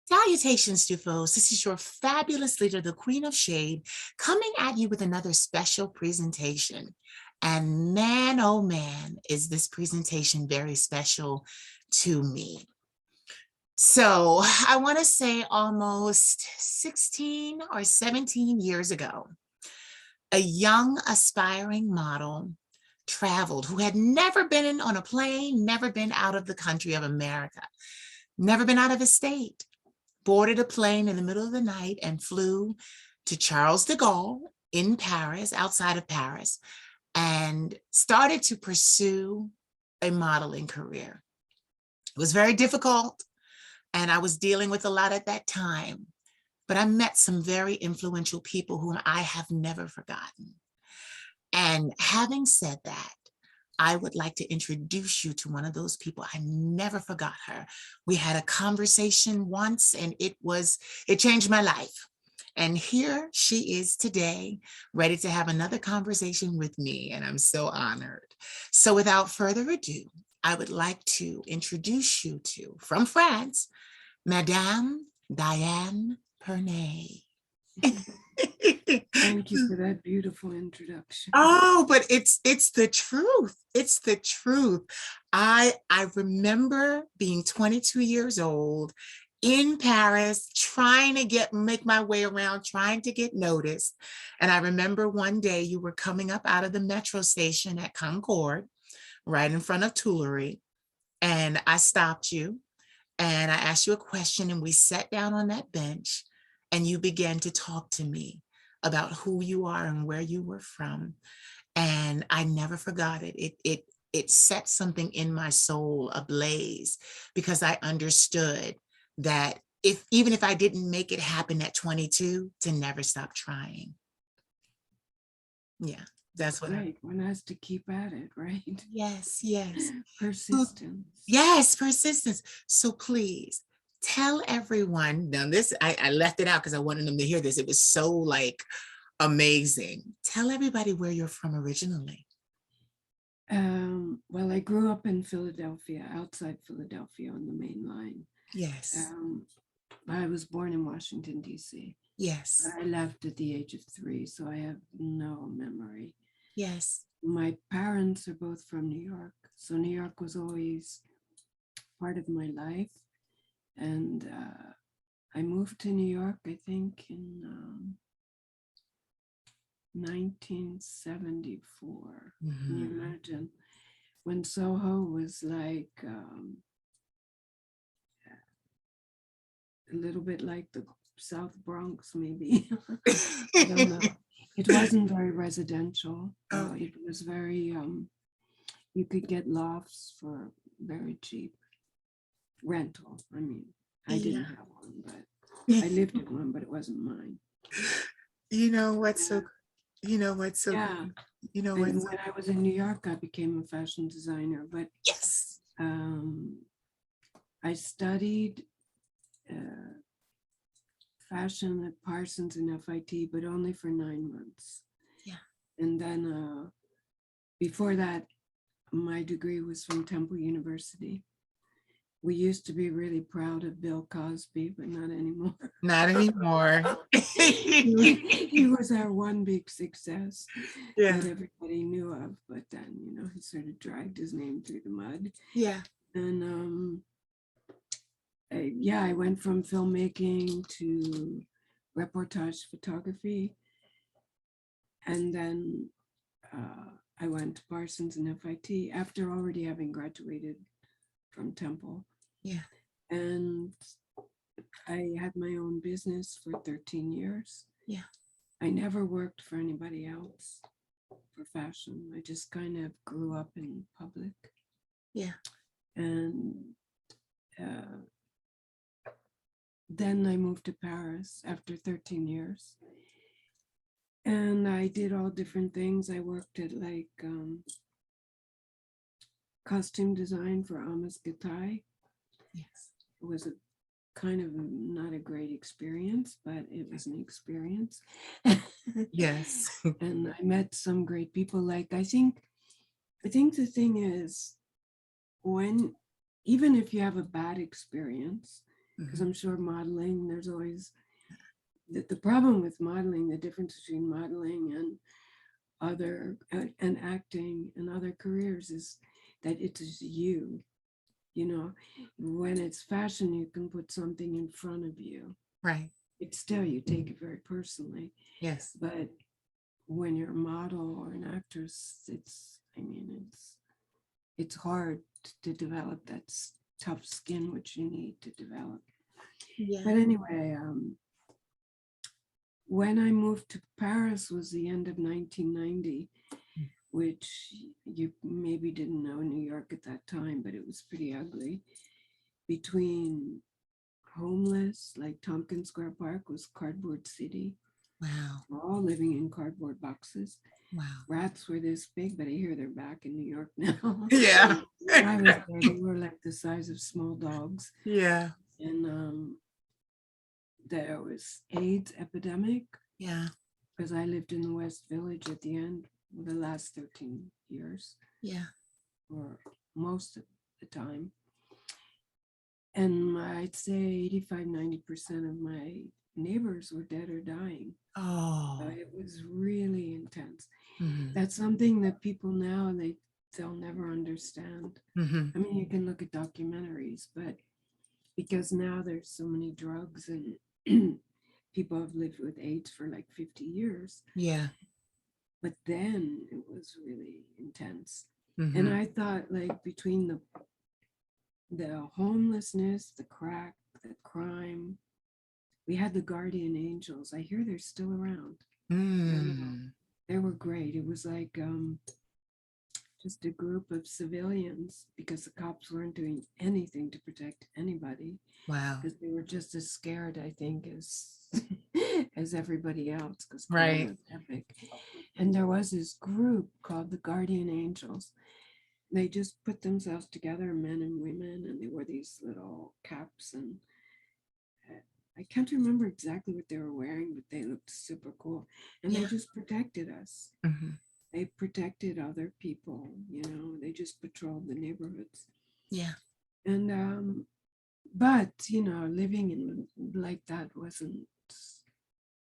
Salutations, Dufos. This is your fabulous leader, the Queen of Shade, coming at you with another special presentation. And man, oh man, is this presentation very special to me. So I want to say almost 16 or 17 years ago, a young aspiring model traveled who had never been on a plane, never been out of the country of America, never been out of his state, boarded a plane in the middle of the night and flew to Charles de Gaulle in Paris, outside of Paris, and started to pursue a modeling career. It was very difficult, and I was dealing with a lot at that time, but I met some very influential people whom I have never forgotten. And having said that, I would like to introduce you to one of those people. I never forgot her. We had a conversation once and it changed my life. And here she is today, ready to have another conversation with me. And I'm so honored. So without further ado, I would like to introduce you to, from France, Madame Diane Pernet. Thank you for that beautiful introduction. Oh, but it's the truth. It's the truth. I remember being 22 years old in Paris, trying to make my way around, trying to get noticed. And I remember one day you were coming up out of the metro station at Concorde, right in front of Tuileries. And I stopped you and I asked you a question, and we sat down on that bench and you began to talk to me about who you are and where you were from. And I never forgot it. It set something in my soul ablaze, because I understood that even if I didn't make it happen at 22, to never stop trying. Yeah, that's what right. One has to keep at it, right? Yes, yes. Persistence. Yes, persistence. So please tell everyone. Now this, I left it out because I wanted them to hear this. It was so like amazing. Tell everybody where you're from originally. Well, I grew up in Philadelphia, outside Philadelphia on the main line. Yes. I was born in Washington, D.C. Yes. But I left at the age of 3, so I have no memory. Yes. My parents are both from New York, so New York was always part of my life. And I moved to New York, I think, in 1974. Can you imagine? When Soho was like a little bit like the South Bronx, maybe. I don't know. It wasn't very residential. It was very, you could get lofts for very cheap rental. I mean, I didn't have one, but I lived in one, but it wasn't mine. You know what's so yeah. Good? You know what? When I was in New York, I became a fashion designer, but yes, I studied fashion at Parsons and FIT, but only for 9 months. Yeah. And then before that, my degree was from Temple University. We used to be really proud of Bill Cosby, but not anymore. Not anymore. He was our one big success that everybody knew of, but then, he sort of dragged his name through the mud. Yeah. And I went from filmmaking to reportage photography. And then I went to Parsons and FIT after already having graduated from Temple. Yeah. And I had my own business for 13 years. Yeah. I never worked for anybody else for fashion. I just kind of grew up in public. Yeah. And then I moved to Paris after 13 years. And I did all different things. I worked at like costume design for Amos Gataï. Yes. It was a kind of not a great experience, but it was an experience. Yes. And I met some great people. Like, I think the thing is, even if you have a bad experience, because I'm sure modeling, there's always the problem with modeling, the difference between modeling and other and acting and other careers is that it is you. You know, when it's fashion, you can put something in front of you. Right. It's still, you take it very personally. Yes. But when you're a model or an actress, I mean, it's hard to develop that tough skin which you need to develop. Yeah. But anyway, when I moved to Paris was the end of 1990, which you maybe didn't know New York at that time, but it was pretty ugly. Between homeless, like Tompkins Square Park was cardboard city. Wow. We're all living in cardboard boxes. Wow. Rats were this big, but I hear they're back in New York now. Yeah. When I was there, they were like the size of small dogs. Yeah. And there was AIDS epidemic. Yeah. Because I lived in the West Village at the end of the last 13 years. Yeah. Or most of the time. And I'd say 85-90% of my neighbors were dead or dying. Oh. It was really intense. Mm-hmm. That's something that people now, they'll never understand. Mm-hmm. I mean, you can look at documentaries, but because now there's so many drugs and people have lived with AIDS for like 50 years. Yeah. But then it was really intense. Mm-hmm. And I thought, like, between the homelessness, the crack, the crime, we had the guardian angels. I hear they're still around. They were great. It was like just a group of civilians, because the cops weren't doing anything to protect anybody. Wow. Because they were just as scared, I think, as everybody else, because right. was epic. And there was this group called the Guardian Angels. They just put themselves together, men and women, and they wore these little caps, and I can't remember exactly what they were wearing, but they looked super cool. And they just protected us. Mm-hmm. They protected other people, you know, they just patrolled the neighborhoods. Yeah. And but you know, living in like that wasn't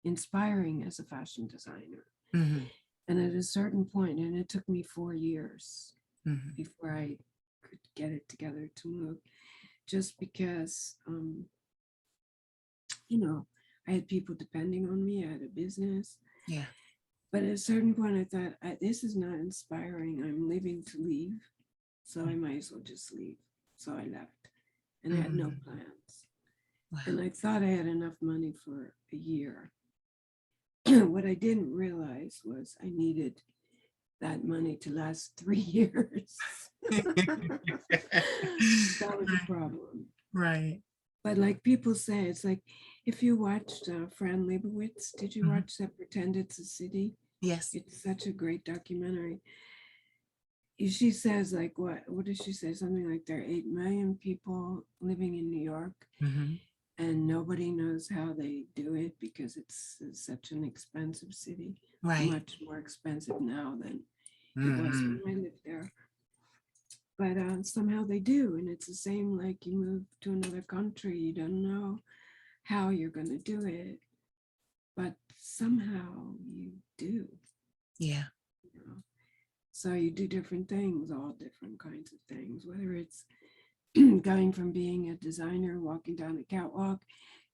inspiring as a fashion designer. Mm-hmm. And at a certain point, and it took me 4 years mm-hmm. before I could get it together to move, just because you know, I had people depending on me, I had a business. Yeah. But at a certain point, I thought, this is not inspiring. I'm leaving to leave. So I might as well just leave. So I left. And I had no plans. Wow. And I thought I had enough money for a year. What I didn't realize was I needed that money to last 3 years. That was a problem. Right. But like people say, it's like, if you watched Fran Lebowitz, did you watch that Pretend It's a City? Yes. It's such a great documentary. She says, like, what does she say? Something like there are 8 million people living in New York, and nobody knows how they do it because it's such an expensive city. Right. Much more expensive now than it was when I lived there. But somehow they do. And it's the same, like you move to another country, you don't know how you're going to do it, but somehow you do. Yeah. You know? So you do different things, all different kinds of things, whether it's going from being a designer, walking down the catwalk,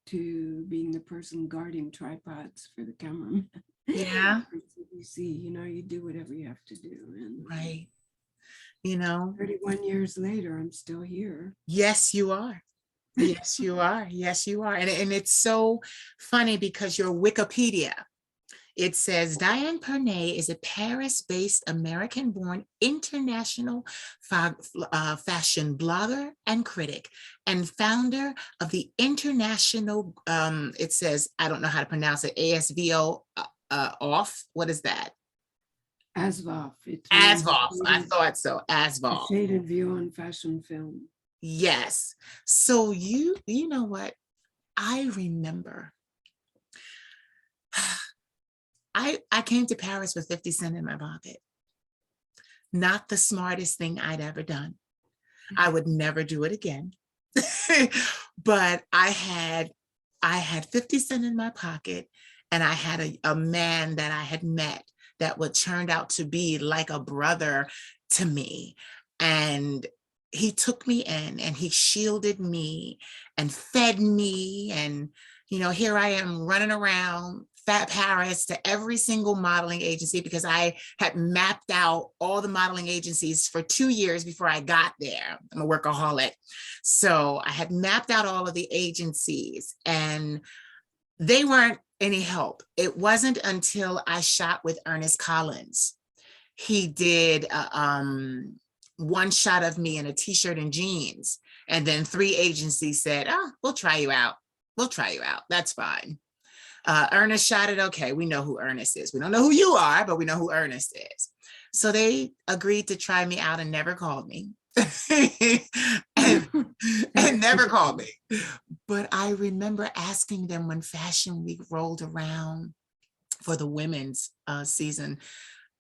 to being the person guarding tripods for the cameraman. Yeah. You see, you know, you do whatever you have to do. And right. You know, 31 years later, I'm still here. Yes, you are. Yes, you are. Yes, you are. And it's so funny because your Wikipedia, it says Diane Pernet is a Paris-based American-born international fashion blogger and critic and founder of the international, it says, I don't know how to pronounce it, ASVOFF. What is that? ASVOFF. ASVOFF. I thought so. ASVOFF. Shaded view on fashion film. Yes. So you know what? I remember I came to Paris with 50 cents in my pocket. Not the smartest thing I'd ever done. I would never do it again. But I had 50 cents in my pocket, and I had a man that I had met that would turned out to be like a brother to me. And he took me in and he shielded me and fed me. And, here I am running around Fat Paris to every single modeling agency, because I had mapped out all the modeling agencies for 2 years before I got there. I'm a workaholic. So I had mapped out all of the agencies, and they weren't any help. It wasn't until I shot with Ernest Collins. He did one shot of me in a t-shirt and jeans. And then 3 agencies said, "Oh, we'll try you out. We'll try you out. That's fine." Ernest shot it. Okay, we know who Ernest is. We don't know who you are, but we know who Ernest is. So they agreed to try me out and never called me. and never called me. But I remember asking them when Fashion Week rolled around for the women's season,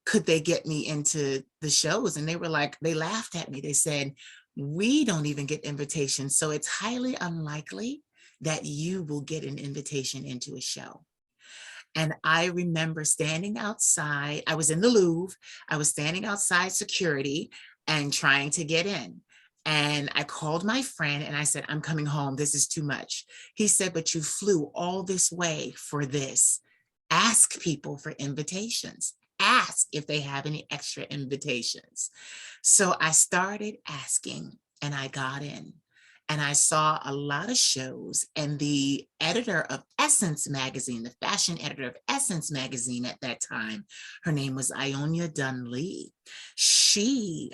could they get me into the shows? And they were like, they laughed at me. They said, "We don't even get invitations, so it's highly unlikely that you will get an invitation into a show." And I remember standing outside. I was in the Louvre. I was standing outside security and trying to get in. And I called my friend and I said, "I'm coming home. This is too much." He said, "But you flew all this way for this. Ask people for invitations. Ask if they have any extra invitations." So I started asking and I got in. And I saw a lot of shows, and the editor of Essence magazine, the fashion editor of Essence magazine at that time, her name was Ionia Dunlea. She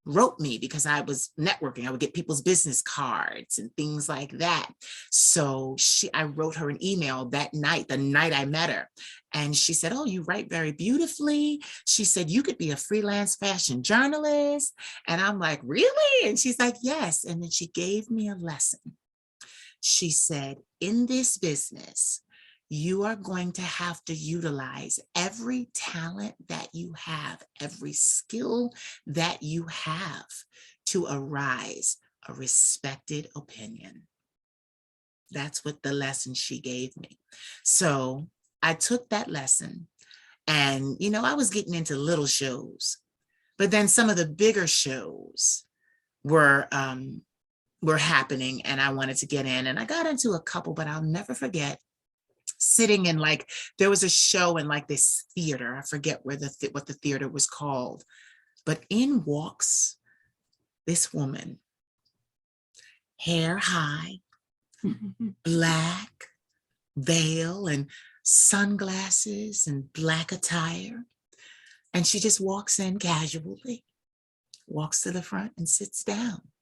wrote me because I was networking. I would get people's business cards and things like that. So I wrote her an email that night, the night I met her. And she said, "Oh, you write very beautifully." She said, "You could be a freelance fashion journalist." And I'm like, "Really?" And she's like, "Yes." And then she gave me a lesson. She said, "In this business, you are going to have to utilize every talent that you have, every skill that you have to arise a respected opinion." That's what the lesson she gave me. So I took that lesson, and, I was getting into little shows, but then some of the bigger shows were happening, and I wanted to get in, and I got into a couple, but I'll never forget sitting in, like, there was a show in like this theater. I forget what the theater was called, but in walks this woman, hair high, black veil and sunglasses and black attire. And she just walks in casually, walks to the front and sits down.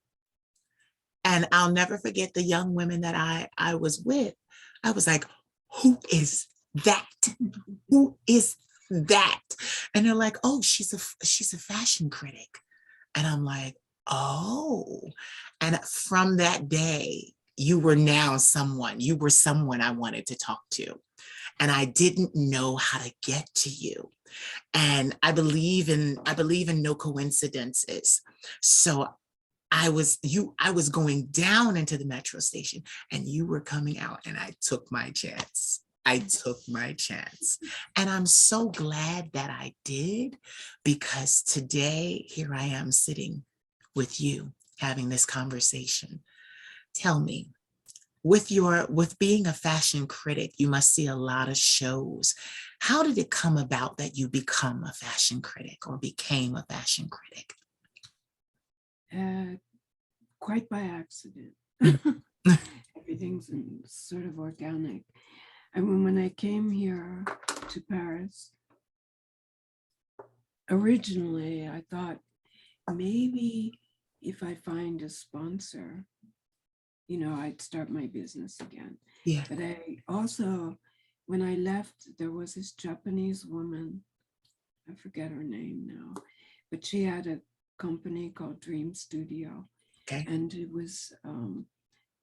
And I'll never forget the young women that I was with. I was like, "Who is that? Who is that?" And they're like, "Oh, she's a fashion critic." And I'm like, "Oh." And from that day, you were someone I wanted to talk to. And I didn't know how to get to you. And I believe in no coincidences. So I was going down into the metro station, and you were coming out, and I took my chance. And I'm so glad that I did, because today here I am sitting with you having this conversation. Tell me, with being a fashion critic, you must see a lot of shows. How did it come about that you become a fashion critic or became a fashion critic? Quite by accident. Everything's sort of organic. I mean, when I came here to Paris, originally I thought maybe if I find a sponsor, I'd start my business again. Yeah. But I also, when I left, there was this Japanese woman, I forget her name now, but she had a company called Dream Studio. Okay. And it was,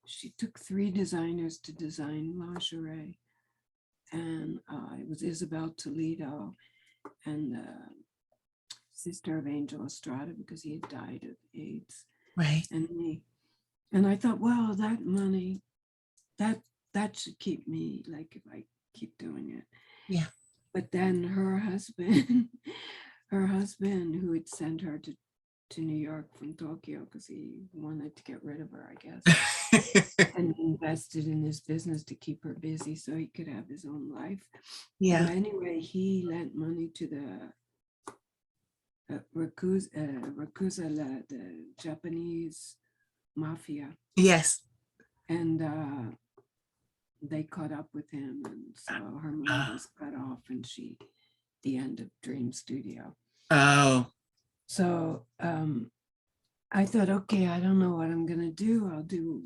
she took 3 designers to design lingerie. And it was Isabel Toledo and the sister of Angel Estrada, because he had died of AIDS. Right. And me. And I thought, well, that money, that should keep me, like if I keep doing it. Yeah. But then her husband, her husband who had sent her to New York from Tokyo because he wanted to get rid of her, I guess, and invested in his business to keep her busy so he could have his own life. Yeah. But anyway, he lent money to the Rakuza, the Japanese mafia. Yes. And they caught up with him, and so her money was cut off, and the end of Dream Studio. Oh. So I thought, okay, I don't know what I'm gonna do. I'll do,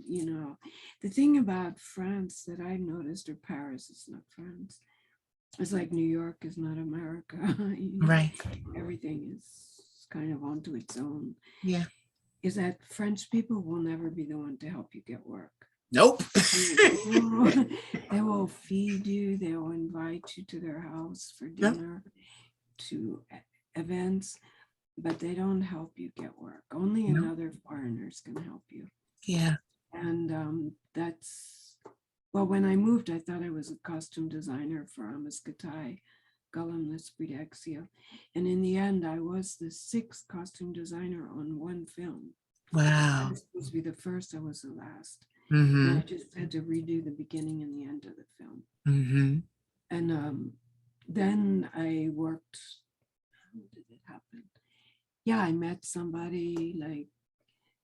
the thing about France that I noticed, or Paris, it's not France. It's like New York is not America. Right. Everything is kind of onto its own. Yeah. Is that French people will never be the one to help you get work. Nope. They will feed you. They will invite you to their house for dinner, to events, but they don't help you get work. Only another foreigners can help you. Yeah. And that's, well, when I moved, I thought I was a costume designer for Amaskatai, Gullum Lispridexia. And in the end, I was the 6th costume designer on one film. Wow. I was supposed to be the first, I was the last. Mm-hmm. And I just had to redo the beginning and the end of the film. Mm-hmm. And then I worked, how did it happen? Yeah, I met somebody like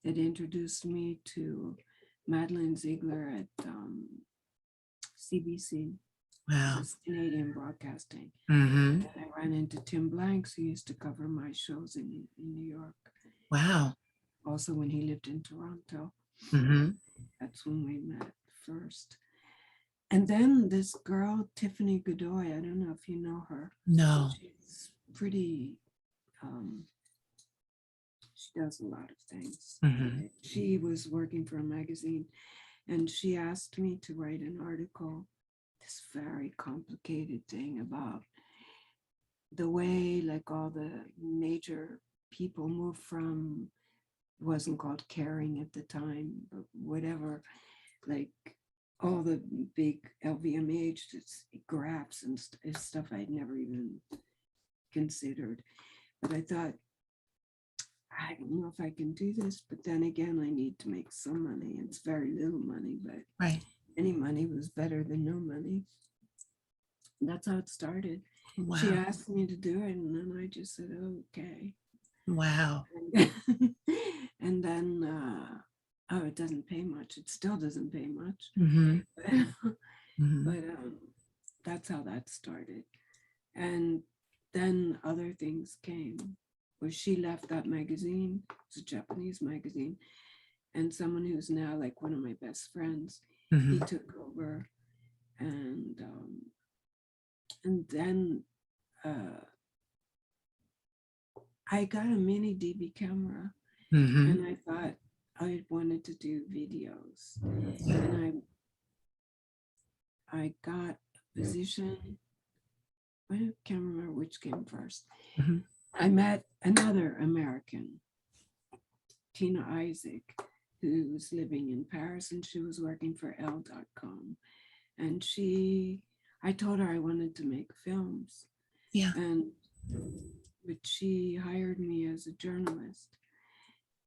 that introduced me to Madeline Ziegler at CBC. Wow. It's Canadian Broadcasting. Mm-hmm. And I ran into Tim Blanks, who used to cover my shows in New York. Wow. Also when he lived in Toronto. Mm-hmm. That's when we met first. And then this girl, Tiffany Godoy, I don't know if you know her. No. She's pretty, she does a lot of things. Mm-hmm. She was working for a magazine, and she asked me to write an article, this very complicated thing about the way like all the major people moved from, it wasn't called caring at the time, but whatever, like all the big LVMH graphs and stuff I'd never even considered. But I thought, I don't know if I can do this, but then again, I need to make some money. It's very little money, but Right. any money was better than no money. That's how it started. Wow. She asked me to do it, and then I just said, okay. Wow. And then, oh, it doesn't pay much. It still doesn't pay much. Mm-hmm. Mm-hmm. But that's how that started. And then other things came, where she left that magazine. It's a Japanese magazine. And someone who's now like one of my best friends, Mm-hmm. he took over. And then I got a mini DV camera. Mm-hmm. And I thought I wanted to do videos. And I got a position. I can't remember which came first. Mm-hmm. I met another American, Tina Isaac, who was living in Paris, and she was working for Lcom. And I told her I wanted to make films. Yeah. But she hired me as a journalist.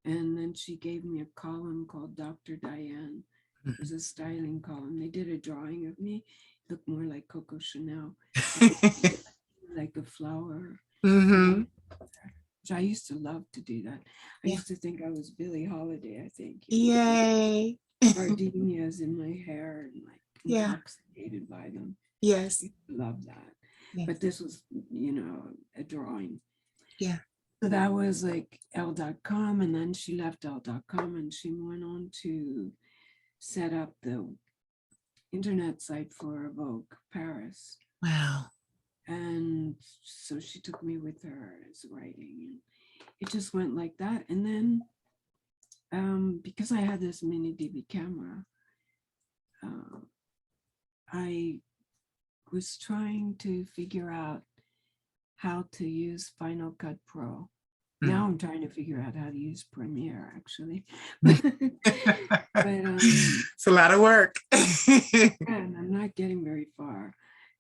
And then she gave me a column called Dr. Diane. It was a styling column. They did a drawing of me. It looked more like Coco Chanel, like a flower. Mm-hmm. Which I used to love to do that. I used to think I was Billie Holiday, I think. Yay. Gardenias in my hair and like intoxicated by them. Yes. I love that. Yes. But this was, a drawing. Yeah. So that was like L.com, and then she left L.com and she went on to set up the internet site for Vogue Paris. Wow. And so she took me with her as writing, and it just went like that. And then because I had this mini DV camera, I was trying to figure out how to use Final Cut Pro. Now I'm trying to figure out how to use Premiere, actually. But It's a lot of work. and I'm not getting very far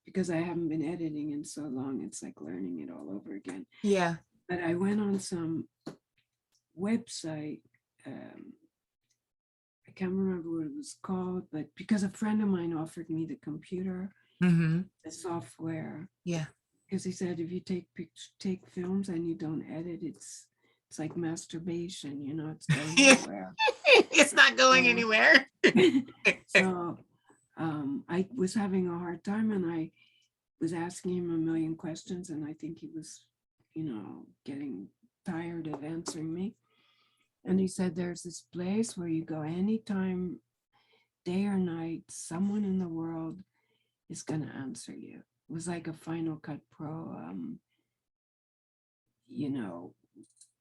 because I haven't been editing in so long. It's like learning it all over again. Yeah. But I went on some website. I can't remember what it was called, but because a friend of mine offered me the computer, Mm-hmm. the software, Yeah. because he said if you take films and you don't edit, it's like masturbation, you know, it's going nowhere. It's not going anywhere. So I was having a hard time, and I was asking him a million questions, and I think he was, you know, getting tired of answering me. And he said, there's this place where you go anytime, day or night, someone in the world is going to answer you. It was like a Final Cut Pro, you know,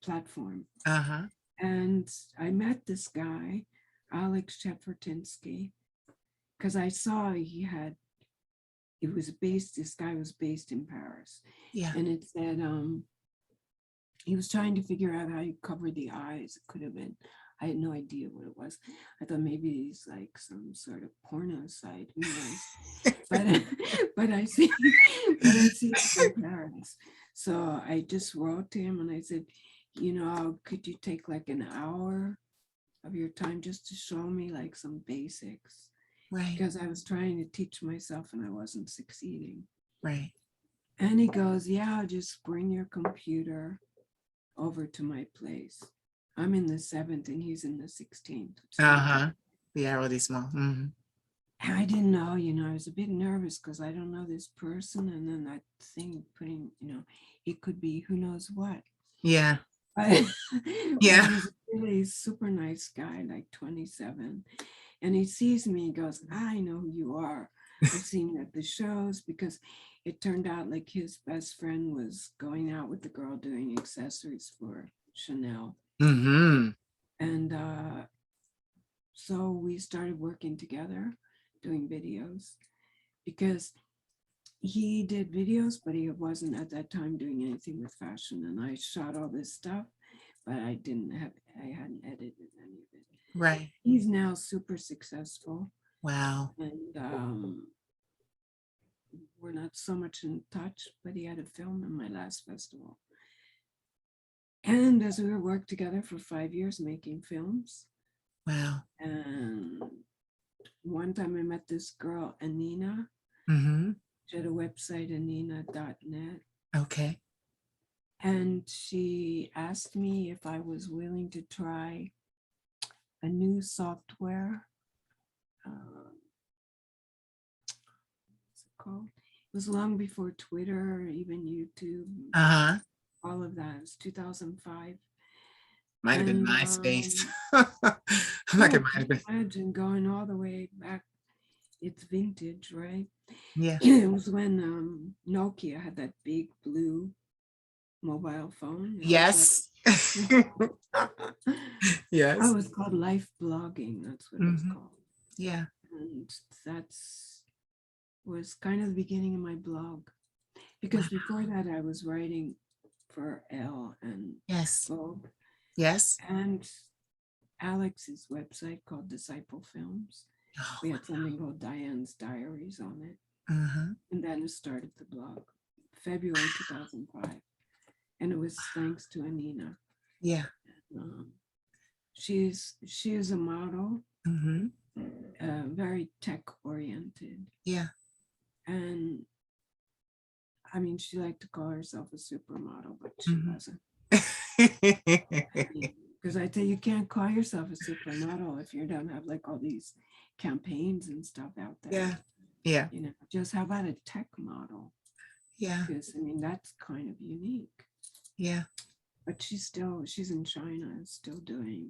platform. Uh-huh. And I met this guy, Chapinski, because I saw this guy was based in Paris. Yeah. And it said, he was trying to figure out how you cover the eyes. It could have been, I had no idea what it was. I thought maybe he's like some sort of porno site, who knows? but I see it in Paris. So I just wrote to him and I said, you know, could you take like an hour of your time just to show me like some basics? Right. Because I was trying to teach myself and I wasn't succeeding. Right. And he goes, yeah, just bring your computer over to my place. I'm in the 7th and he's in the 16th. Uh-huh. Yeah, really small. Mm-hmm. And I didn't know, you know, I was a bit nervous because I don't know this person. And then that thing putting, you know, it could be who knows what. Yeah. But Yeah. he's a really super nice guy, like 27. And he sees me and goes, I know who you are. I've seen you at the shows, because it turned out like his best friend was going out with the girl doing accessories for Chanel. Mm-hmm. And so we started working together doing videos, because he did videos, but he wasn't at that time doing anything with fashion. And I shot all this stuff, but I hadn't edited any of it. Right. He's now super successful. Wow. And we're not so much in touch, but he had a film in my last festival. And as we worked together for 5 years making films. Wow. And one time I met this girl, Anina. Mm-hmm. She had a website, anina.net. Okay. And she asked me if I was willing to try a new software. What's it called? It was long before Twitter, even YouTube, Uh-huh. all of that. It was 2005. Might have been And, MySpace. I'm like, it might have been. Imagine going all the way back. It's vintage, right? Yeah. It was when Nokia had that big blue mobile phone. Yes. Yes. Oh, it was called life blogging. That's what it was called. Yeah. And was kind of the beginning of my blog, because before that I was writing for Elle and Yes. Vogue. Yes. And Alex's website called Disciple Films. Oh, We had something called Diane's Diaries on it. uh-huh. And then it started the blog, February 2005. And it was thanks to Anina. Yeah. She is a model, Mm-hmm. very tech oriented. Yeah. And I mean, she liked to call herself a supermodel, but she wasn't. Because I tell you, can't call yourself a supermodel if you don't have like all these campaigns and stuff out there. Yeah. Yeah. You know, just how about a tech model? Yeah. Because I mean, that's kind of unique. Yeah. But she's in China, still doing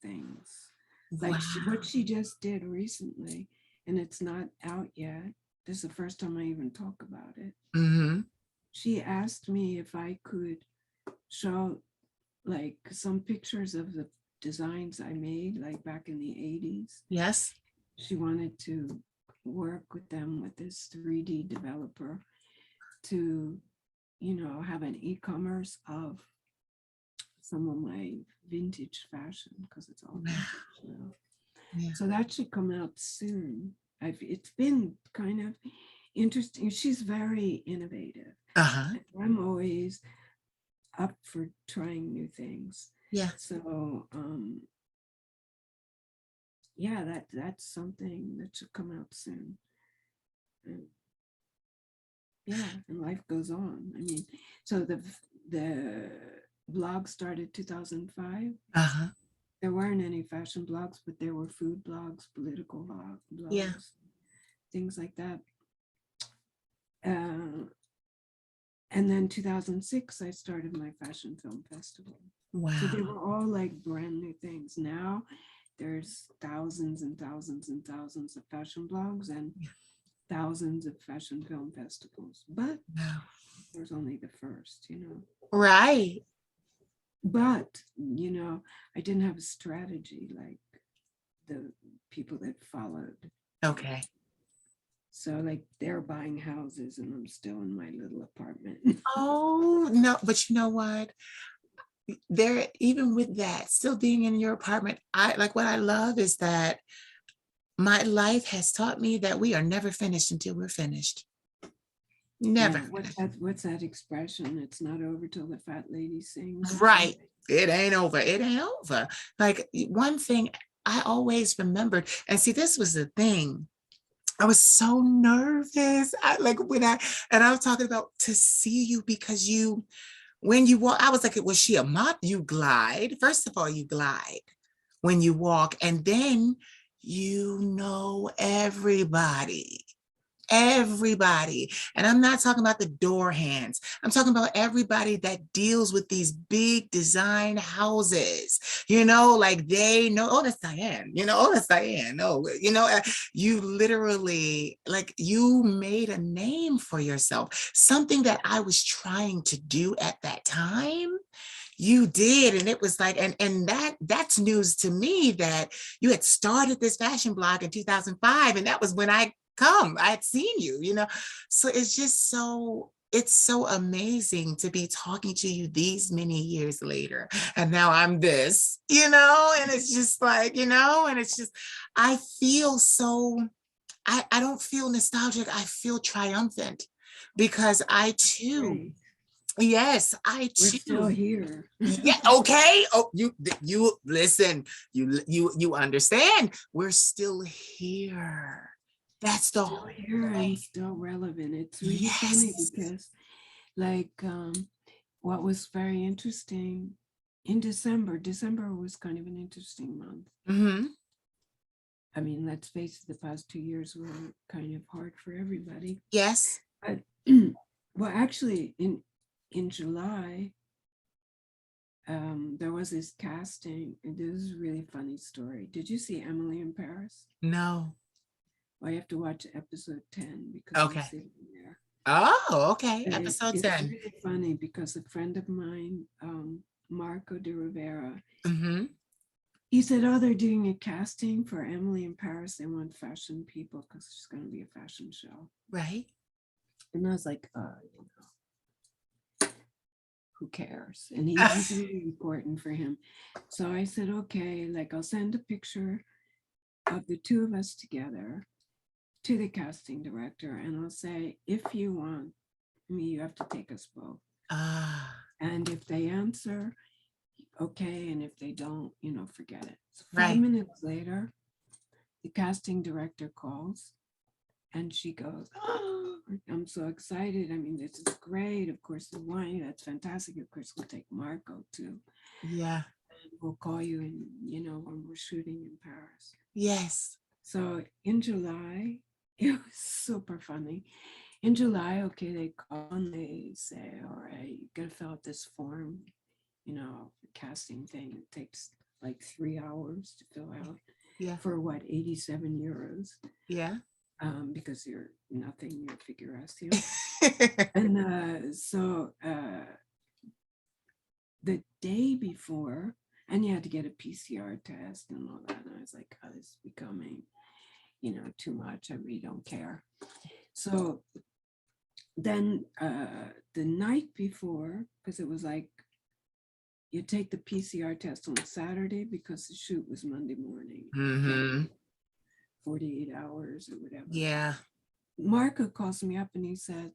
things. Wow. Like what she just did recently, and it's not out yet. This is the first time I even talk about it. Mm-hmm. She asked me if I could show like some pictures of the designs I made like back in the 80s. Yes. She wanted to work with them, with this 3D developer, to, you know, have an e-commerce of some of my vintage fashion because it's all Wow. vintage now. Yeah. So that should come out soon. It's been kind of interesting. She's very innovative. Uh-huh. And I'm always up for trying new things. Yeah. So yeah, that's something that should come out soon. And yeah, and life goes on. I mean, so the blog started 2005. Uh-huh. There weren't any fashion blogs, but there were food blogs, political Yeah. blogs, things like that. And then 2006, I started my fashion film festival. So they Wow. were all like brand new things. Now there's thousands and thousands and thousands of fashion blogs and thousands of fashion film festivals. But Wow. there's only the first, you know. Right. But, you know, I didn't have a strategy like the people that followed. Okay. So like they're buying houses and I'm still in my little apartment. Oh, no, but you know what? There, even with that, still being in your apartment, I like what I love is that my life has taught me that we are never finished until we're finished. Never Yeah, finished. what's that expression? It's not over till the fat lady sings or Right. something. It ain't over. It ain't over. Like one thing I always remembered, and see, this was the thing. I was so nervous. And I was talking about to see you because when you walk, I was like, was she a mop? You glide. First of all, you glide when you walk, and then you know everybody. Everybody. And I'm not talking about the door hands. I'm talking about everybody that deals with these big design houses. Like they know, oh, that's Diane. Oh, that's Diane. Oh, you literally, like, you made a name for yourself, something that I was trying to do at that time. You did. And it was like, and that's news to me that you had started this fashion blog in 2005. And that was when I had seen you. So it's so amazing to be talking to you these many years later. And now I'm this, and it's just like, and it's just, I feel so, I don't feel nostalgic. I feel triumphant because I too, Great. yes, I We're still too. here. Yeah, okay. Oh, you listen, you understand. We're still here. That's the Still whole here and point. still relevant. It's really funny Yes. because like what was very interesting in December was kind of an interesting month. Mm-hmm. I mean, let's face it, the past 2 years were kind of hard for everybody. Yes. But well, actually in July, there was this casting, and this is a really funny story. Did you see Emily in Paris? No. Well, you have to watch episode 10 because I'm Okay. sitting there. Oh, okay. And Episode it's 10. really funny because a friend of mine, Marco de Rivera, Mm-hmm. he said, oh, they're doing a casting for Emily in Paris. They want fashion people because it's going to be a fashion show. Right. And I was like, who cares? And he's really important for him. So I said, okay, like I'll send a picture of the two of us together to the casting director. And I'll say, if you want me, you have to take us both. Ah. And if they answer, okay. And if they don't, forget it. So 5 Right. minutes later, the casting director calls and she goes, oh, I'm so excited. I mean, this is great. Of course, the wine, that's fantastic. Of course, we'll take Marco too. Yeah. And we'll call you when we're shooting in Paris. Yes. So in July, it was super funny. In July, okay, they call and they say, all right, you gotta fill out this form, the casting thing. It takes like 3 hours to fill out. Yeah. For what, 87 euros? Yeah. Because you're nothing, you're figuratio. And so the day before, and you had to get a PCR test and all that. And I was like, oh, this is becoming, too much. I really don't care. So then the night before, because it was like you take the PCR test on Saturday because the shoot was Monday morning. Mm-hmm. 48 hours or whatever. Yeah. Marco calls me up and he said,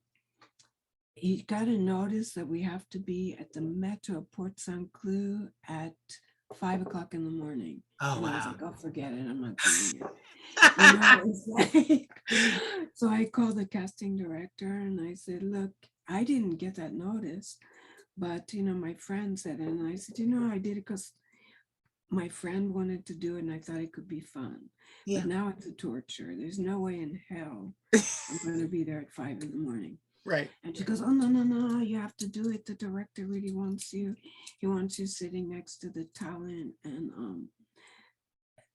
he got a notice that we have to be at the Metro Port St. Cloud at 5 o'clock in the morning. Oh, And I was wow. like, oh, forget it, I'm not doing it. You know, it's like, so I called the casting director and I said, look, I didn't get that notice, but you know, my friend said it. And I said, you know, I did it because my friend wanted to do it and I thought it could be fun. Yeah. But now it's a torture. There's no way in hell I'm going to be there at 5 in the morning. Right. And she goes, oh, no, you have to do it. The director really wants you. He wants you sitting next to the talent and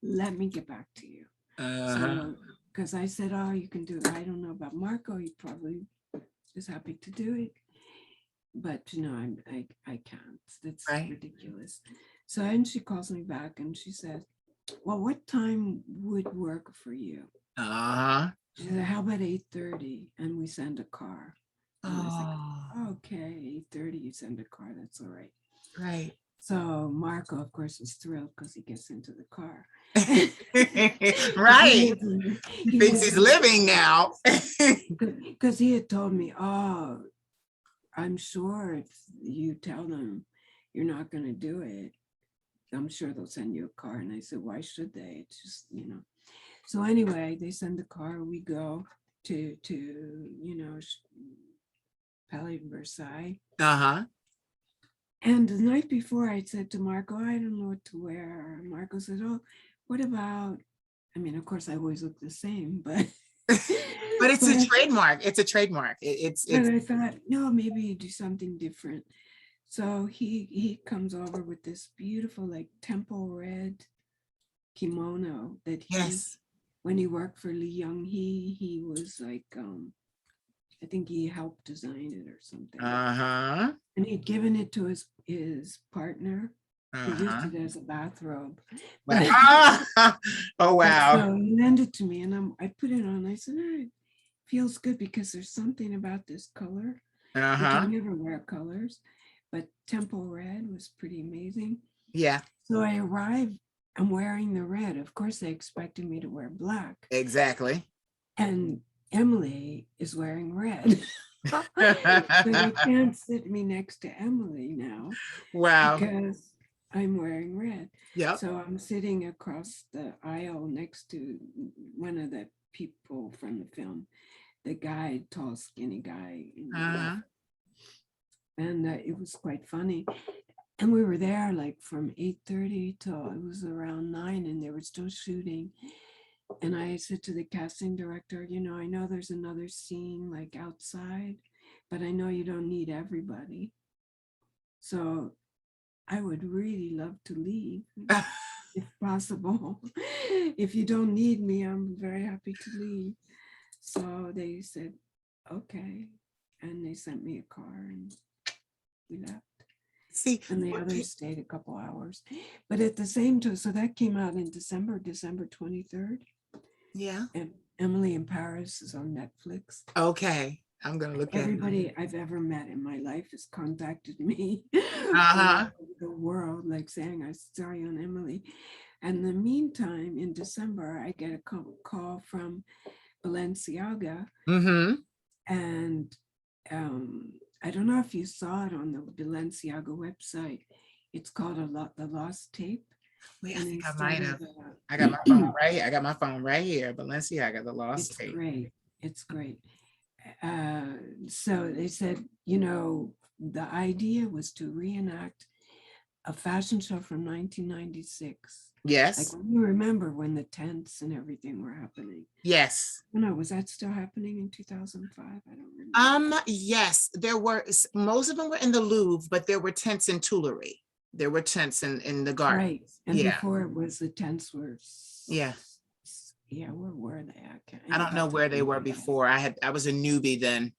let me get back to you. So, because I said, oh, you can do it. I don't know about Marco. He probably is happy to do it. But, you know, I can't. That's Right. ridiculous. So, and she calls me back and she said, well, what time would work for you? She said, how about 8:30? And we send a car. And I was like, okay, 8:30, you send a car. That's all right. Right. So Marco, of course, was thrilled because he gets into the car. Right. He thinks he's living now. Because he had told me, oh, I'm sure if you tell them you're not going to do it, I'm sure they'll send you a car. And I said, why should they? It's just, you know. So anyway, they send the car. We go to you know, Palais Versailles. And the night before, I said to Marco, I don't know what to wear. Marco said, oh, what about, I mean, of course, I always look the same, but. But it's a trademark. It's a trademark. It's. But I thought, no, maybe you do something different. So he comes over with this beautiful, like, temple red kimono that he, Yes. when he worked for Lee Young-hee, he was like, I think he helped design it or something. And he'd given it to his partner, who used it as a bathrobe. Oh, wow. So he lent it to me and I put it on. I said, oh, it feels good because there's something about this color. Which I never wear colors, but temple red was pretty amazing. Yeah. So I arrived, I'm wearing the red. Of course, they expected me to wear black. Exactly. And Emily is wearing red. So they can't sit me next to Emily now. Wow. Because I'm wearing red. Yeah. So I'm sitting across the aisle next to one of the people from the film, the guy, tall, skinny guy. And it was quite funny. And we were there like from 8:30 till it was around 9 and they were still shooting. And I said to the casting director, you know, I know there's another scene like outside, but I know you don't need everybody. So I would really love to leave if possible. If you don't need me, I'm very happy to leave. So they said, okay. And they sent me a car and we left. See, and the others stayed a couple hours. But at the same time, so that came out in December 23rd. Yeah. And Emily in Paris is on Netflix. Okay. I'm going to look at it. Everybody I've ever met in my life has contacted me Uh-huh. from the world, like saying, I saw you on Emily. And in the meantime, in December, I get a call from Balenciaga. Mm-hmm. And I don't know if you saw it on the Balenciaga website. It's called The Lost Tape. Wait, I And think I instead might of, have. I got my phone right here. I got my phone right here. Balenciaga, The Lost Tape. Great. It's great. So they said, you know, the idea was to reenact a fashion show from 1996. Yes. Like, you remember when the tents and everything were happening? Yes. No, was that still happening in 2005? I don't remember. Yes, there were, most of them were in the Louvre, but there were tents in Tuileries. There were tents in the garden. Right. And before it was the tents were. Yeah. Yeah, where were they? I don't know where they were before. I was a newbie then.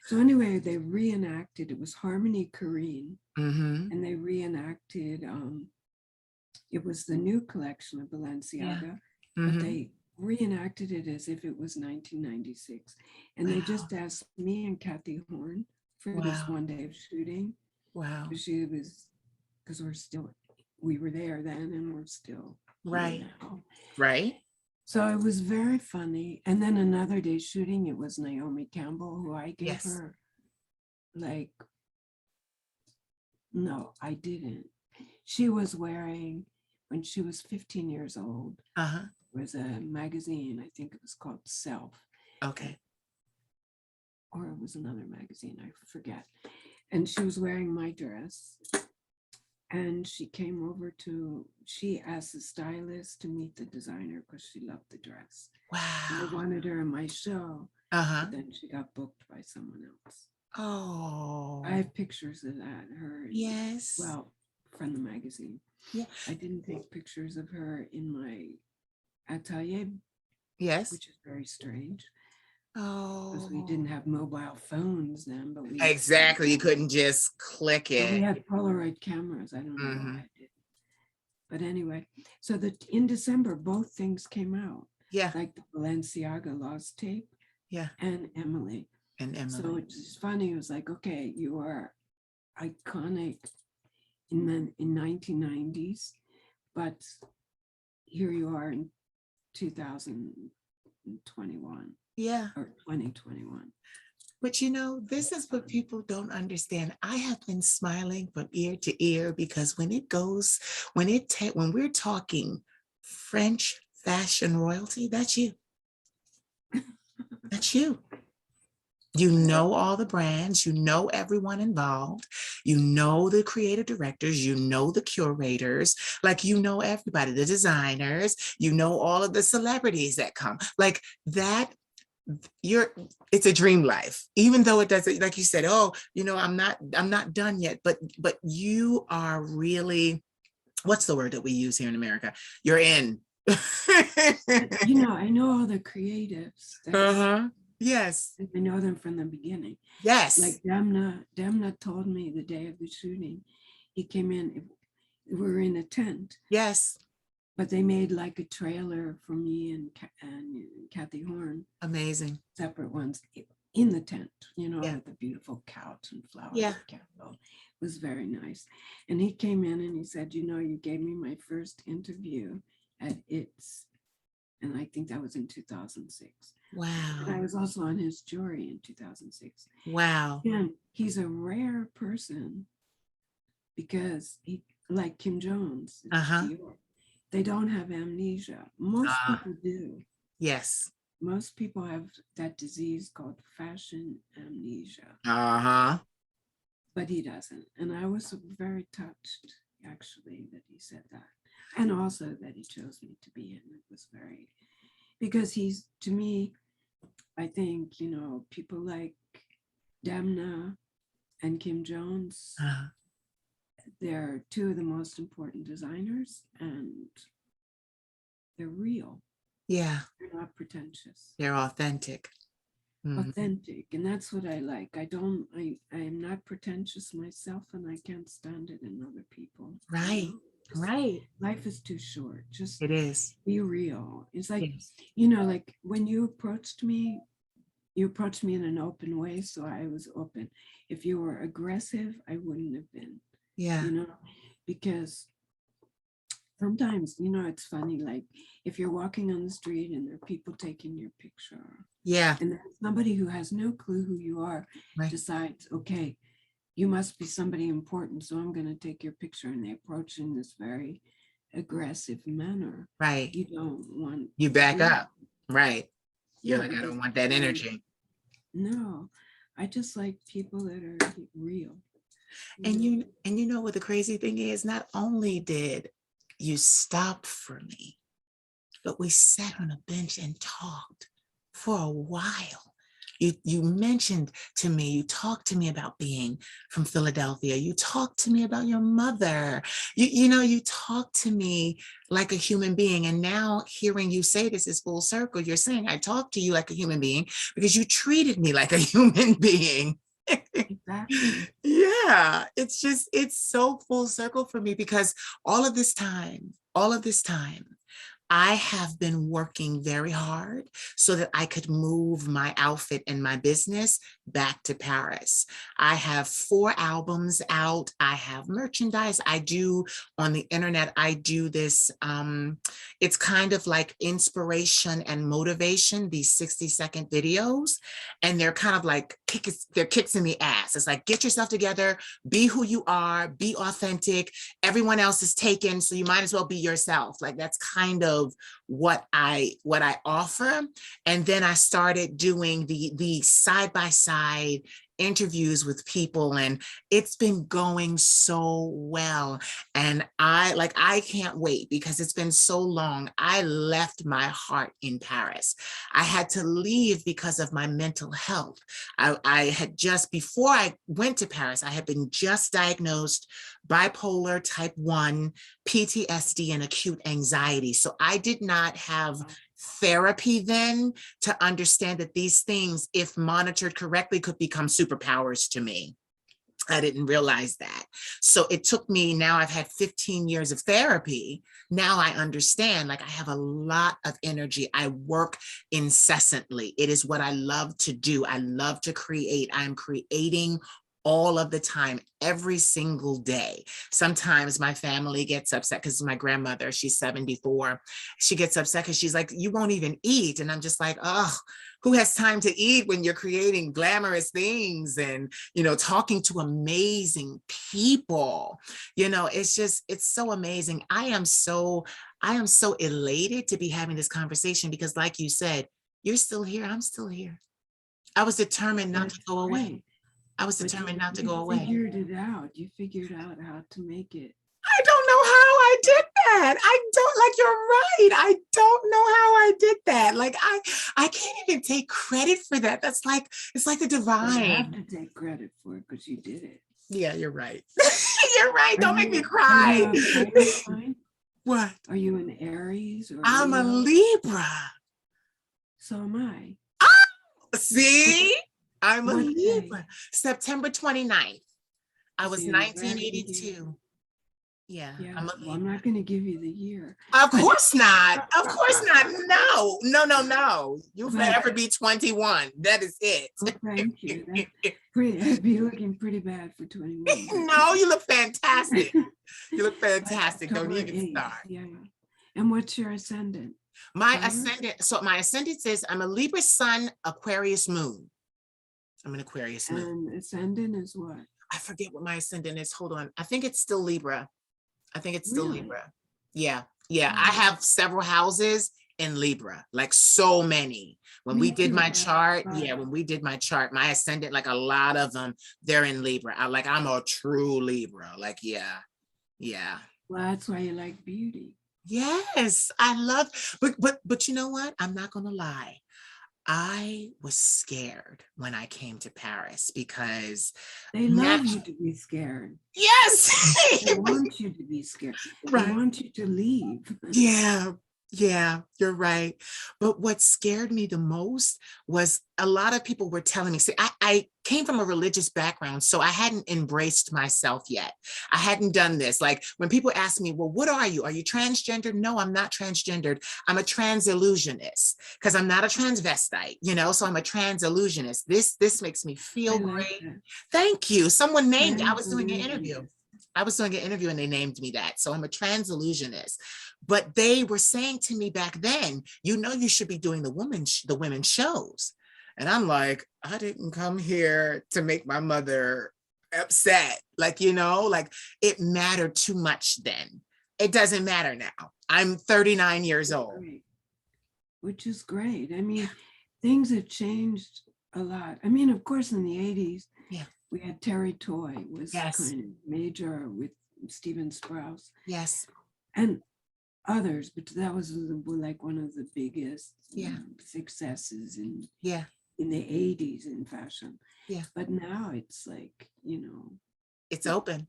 So anyway, they reenacted, it was Harmony Korine, and they reenacted, it was the new collection of Balenciaga, but they reenacted it as if it was 1996. And they just asked me and Kathy Horn for this one day of shooting. Wow. She was, because we were there then and we're still here Right. now. Right. So it was very funny. And then another day shooting, it was Naomi Campbell, who I gave Yes. her, like, no, I didn't. She was wearing, when she was 15 years old, Uh-huh. was a magazine, I think it was called Self. Okay. Or it was another magazine, I forget. And she was wearing my dress. And she came over she asked the stylist to meet the designer because she loved the dress. Wow. I wanted her in my show, Uh-huh. but then she got booked by someone else. Oh. I have pictures of that, her. Yes. Well, from the magazine. Yeah. I didn't take pictures of her in my atelier, Yes. which is very strange. Oh. Because we didn't have mobile phones then, but we Exactly. You couldn't just click but we it. had Polaroid cameras. I don't know Mhm. why I did. But anyway, so in December, both things came out, Yeah. like the Balenciaga Lost Tape Yeah. and Emily. And So Emily. it's funny. It was like, okay, you are iconic in the 1990s, but here you are in 2021 Yeah. or 2021. But this is what people don't understand. I have been smiling from ear to ear because when we're talking French fashion royalty, that's you. That's you. You know all the brands, you know everyone involved, you know the creative directors, you know the curators, like you know everybody, the designers, you know all of the celebrities that come. Like that, it's a dream life, even though it doesn't, like you said, oh, I'm not done yet, but you are really, what's the word that we use here in America? You're in. I know all the creatives. Uh-huh. Yes. I know them from the beginning. Yes. Like Damna told me the day of the shooting, he came in, we were in a tent. Yes. But they made like a trailer for me and Kathy Horn. Amazing. Separate ones in the tent, Yeah. with the beautiful couch and flowers. Yeah. Candle. It was very nice. And he came in and he said, you gave me my first interview at ITS. And I think that was in 2006. Wow. And I was also on his jury in 2006. Wow. And he's a rare person because he, like Kim Jones, Uh-huh. they don't have amnesia. Most people do. Yes. Most people have that disease called fashion amnesia. Uh-huh. But he doesn't. And I was very touched, actually, that he said that. And also that he chose me to be in. It was very, because he's, to me, I think, people like Damna and Kim Jones, they're two of the most important designers, and they're real. Yeah. They're not pretentious. They're authentic. Authentic. And that's what I like. I am not pretentious myself, and I can't stand it in other people. Right. Right. Life is too short. Just it is. Be real. It's like, Yes. Like when you approached me in an open way. So I was open. If you were aggressive, I wouldn't have been. Yeah. Because sometimes, it's funny, like if you're walking on the street and there are people taking your picture. Yeah. And somebody who has no clue who you are decides, okay, you must be somebody important, so I'm going to take your picture. And they approach in this very aggressive manner. Right. You don't want. You back up. Right. You're like, I don't want that energy. No, I just like people that are real. And what the crazy thing is, not only did you stop for me, but we sat on a bench and talked for a while. You mentioned to me, you talked to me about being from Philadelphia. You talked to me about your mother. You talked to me like a human being. And now hearing you say this is full circle. You're saying I talked to you like a human being because you treated me like a human being. Exactly. Yeah, it's so full circle for me because all of this time, I have been working very hard so that I could move my outfit and my business back to Paris. I have 4 albums out. I have merchandise. I do on the internet, I do this, it's kind of like inspiration and motivation, these 60-second videos. And they're kind of like they're kicks in the ass. It's like, get yourself together, be who you are, be authentic. Everyone else is taken, so you might as well be yourself. Like that's kind of what I offer. And then I started doing the side-by-side interviews with people, and it's been going so well. And I can't wait because it's been so long. I left my heart in Paris. I had to leave because of my mental health. I had just, before I went to Paris, I had been just diagnosed bipolar type 1, PTSD, and acute anxiety. So I did not have therapy then to understand that these things, if monitored correctly, could become superpowers to me. I didn't realize that. So it took me, now I've had 15 years of therapy. Now I understand, like I have a lot of energy. I work incessantly. It is what I love to do. I love to create. I'm creating all of the time, every single day. Sometimes my family gets upset because my grandmother, she's 74. She gets upset because she's like, you won't even eat. And I'm just like, oh, who has time to eat when you're creating glamorous things and, talking to amazing people? It's just, it's so amazing. I am so elated to be having this conversation because, like you said, you're still here. I'm still here. I was determined not to go away. I was determined not to go away. You figured it out. You figured out how to make it. I don't know how I did that. You're right. I don't know how I did that. Like, I can't even take credit for that. It's like the divine. You have to take credit for it because you did it. Yeah, you're right. You're right. Don't make me cry. What? Are you an Aries? Or I'm a Libra. So am I. Oh, see? I'm a Libra. September 29th. I was 1982. Yeah. I'm not going to give you the year. Of course not. Of course not. No. You'll forever be 21. That is it. Oh, thank you. I'd be looking pretty bad for 21. No, you look fantastic. You look fantastic. Don't even start. Yeah. And what's your ascendant? My ascendant is I'm a Libra sun, Aquarius moon. I'm an Aquarius moon. And ascendant is what? I forget what my ascendant is. Hold on. I think it's still Libra. Libra. Yeah. I have several houses in Libra, like so many. When we did my chart, my ascendant, like a lot of them, they're in Libra. I'm a true Libra. Like, yeah. Well, that's why you like beauty. Yes, I love, but you know what? I'm not gonna lie. I was scared when I came to Paris because they love you to be scared. Yes. They want you to be scared. Right. They want you to leave. Yeah, you're right. But what scared me the most was a lot of people were telling me, see, I came from a religious background, so I hadn't embraced myself yet. I hadn't done this. Like when people ask me, well, what are you? Are you transgendered? No, I'm not transgendered. I'm a trans illusionist because I'm not a transvestite, so I'm a trans illusionist. This makes me feel great. That. Thank you. Someone named me. I was doing an interview and they named me that. So I'm a trans illusionist. But they were saying to me back then, you should be doing the women's shows. And I'm like, I didn't come here to make my mother upset. It mattered too much then. It doesn't matter now. I'm 39 years old. Which is great. I mean, things have changed a lot. I mean, of course, in the 80s, we had Terry Toy was kind of major with Stephen Sprouse. Yes. And others, but that was like one of the biggest successes in the 80s in fashion. Yeah. But now it's like, it's open.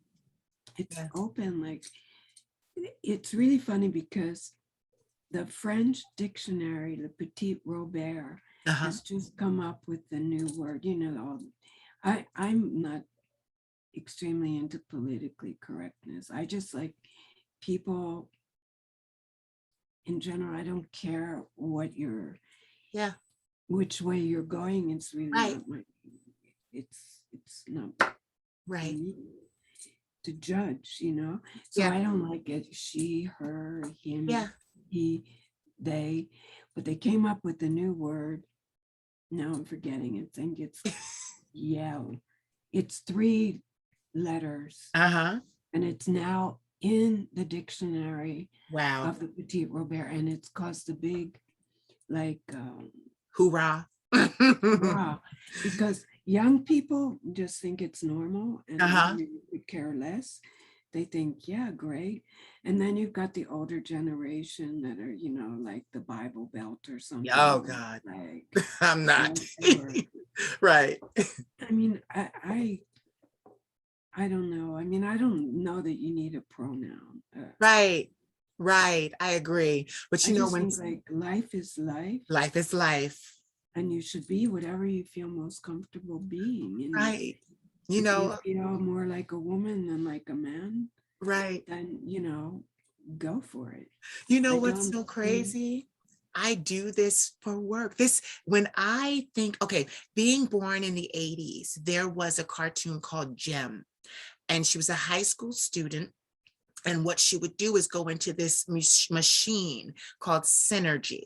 It's open. Like, it's really funny because the French dictionary, the Petit Robert, has just come up with the new word, I'm not extremely into politically correctness. I just like people in general, I don't care what you're, Yeah. which way you're going. It's really Right. not my, it's not for Right. me to judge, you know? So Yeah. I don't like it. She, her, him, Yeah. he, they, but they came up with a new word. Now I'm forgetting it. I think it's yell. It's 3 letters Uh-huh. and it's now in the dictionary Wow. of the Petit Robert, and it's caused a big, like, Hoorah. hurrah, because young people just think it's normal and Uh-huh. really could care less. They think, yeah, great. And then you've got the older generation that are, you know, like the Bible Belt or something. Oh God. Like, I'm not. whatever. Right. I mean, I don't know. I mean, I don't know that you need a pronoun. Right. Right. I agree. But I you know, just when think like life is life, life is life. and you should be whatever you feel most comfortable being. And Right. You if you know, feel more like a woman than like a man, right. then, you know, go for it. You know I what's don't so see. crazy? I do this for work. This, when I think, okay, being born in the 80s, there was a cartoon called Gem, and she was a high school student. And what she would do is go into this machine called Synergy.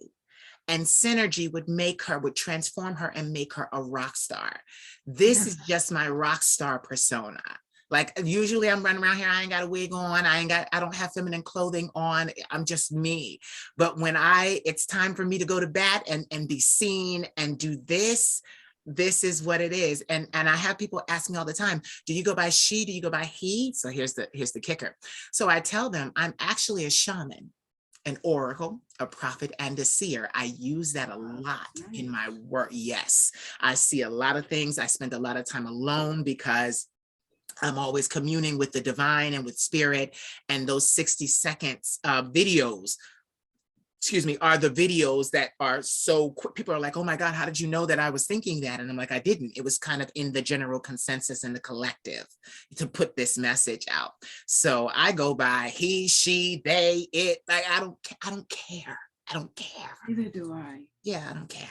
And Synergy would transform her and make her a rock star. This Yeah. is just my rock star persona. Like usually I'm running around here, I ain't got a wig on, I don't have feminine clothing on, I'm just me. But when it's time for me to go to bat and be seen and do this, this is what it is. And I have people ask me all the time, do you go by she, do you go by he? So here's the kicker. So I tell them I'm actually a shaman, an oracle, a prophet, and a seer. I use that a lot in my work. Yes, I see a lot of things. I spend a lot of time alone because I'm always communing with the divine and with spirit. And those 60 seconds videos, are the videos that are so quick. People are like, oh my God, how did you know that I was thinking that? And I'm like, I didn't. It was kind of in the general consensus in the collective to put this message out. So I go by he, she, they, it. Like, I don't care. I don't care. Neither do I. Yeah, I don't care.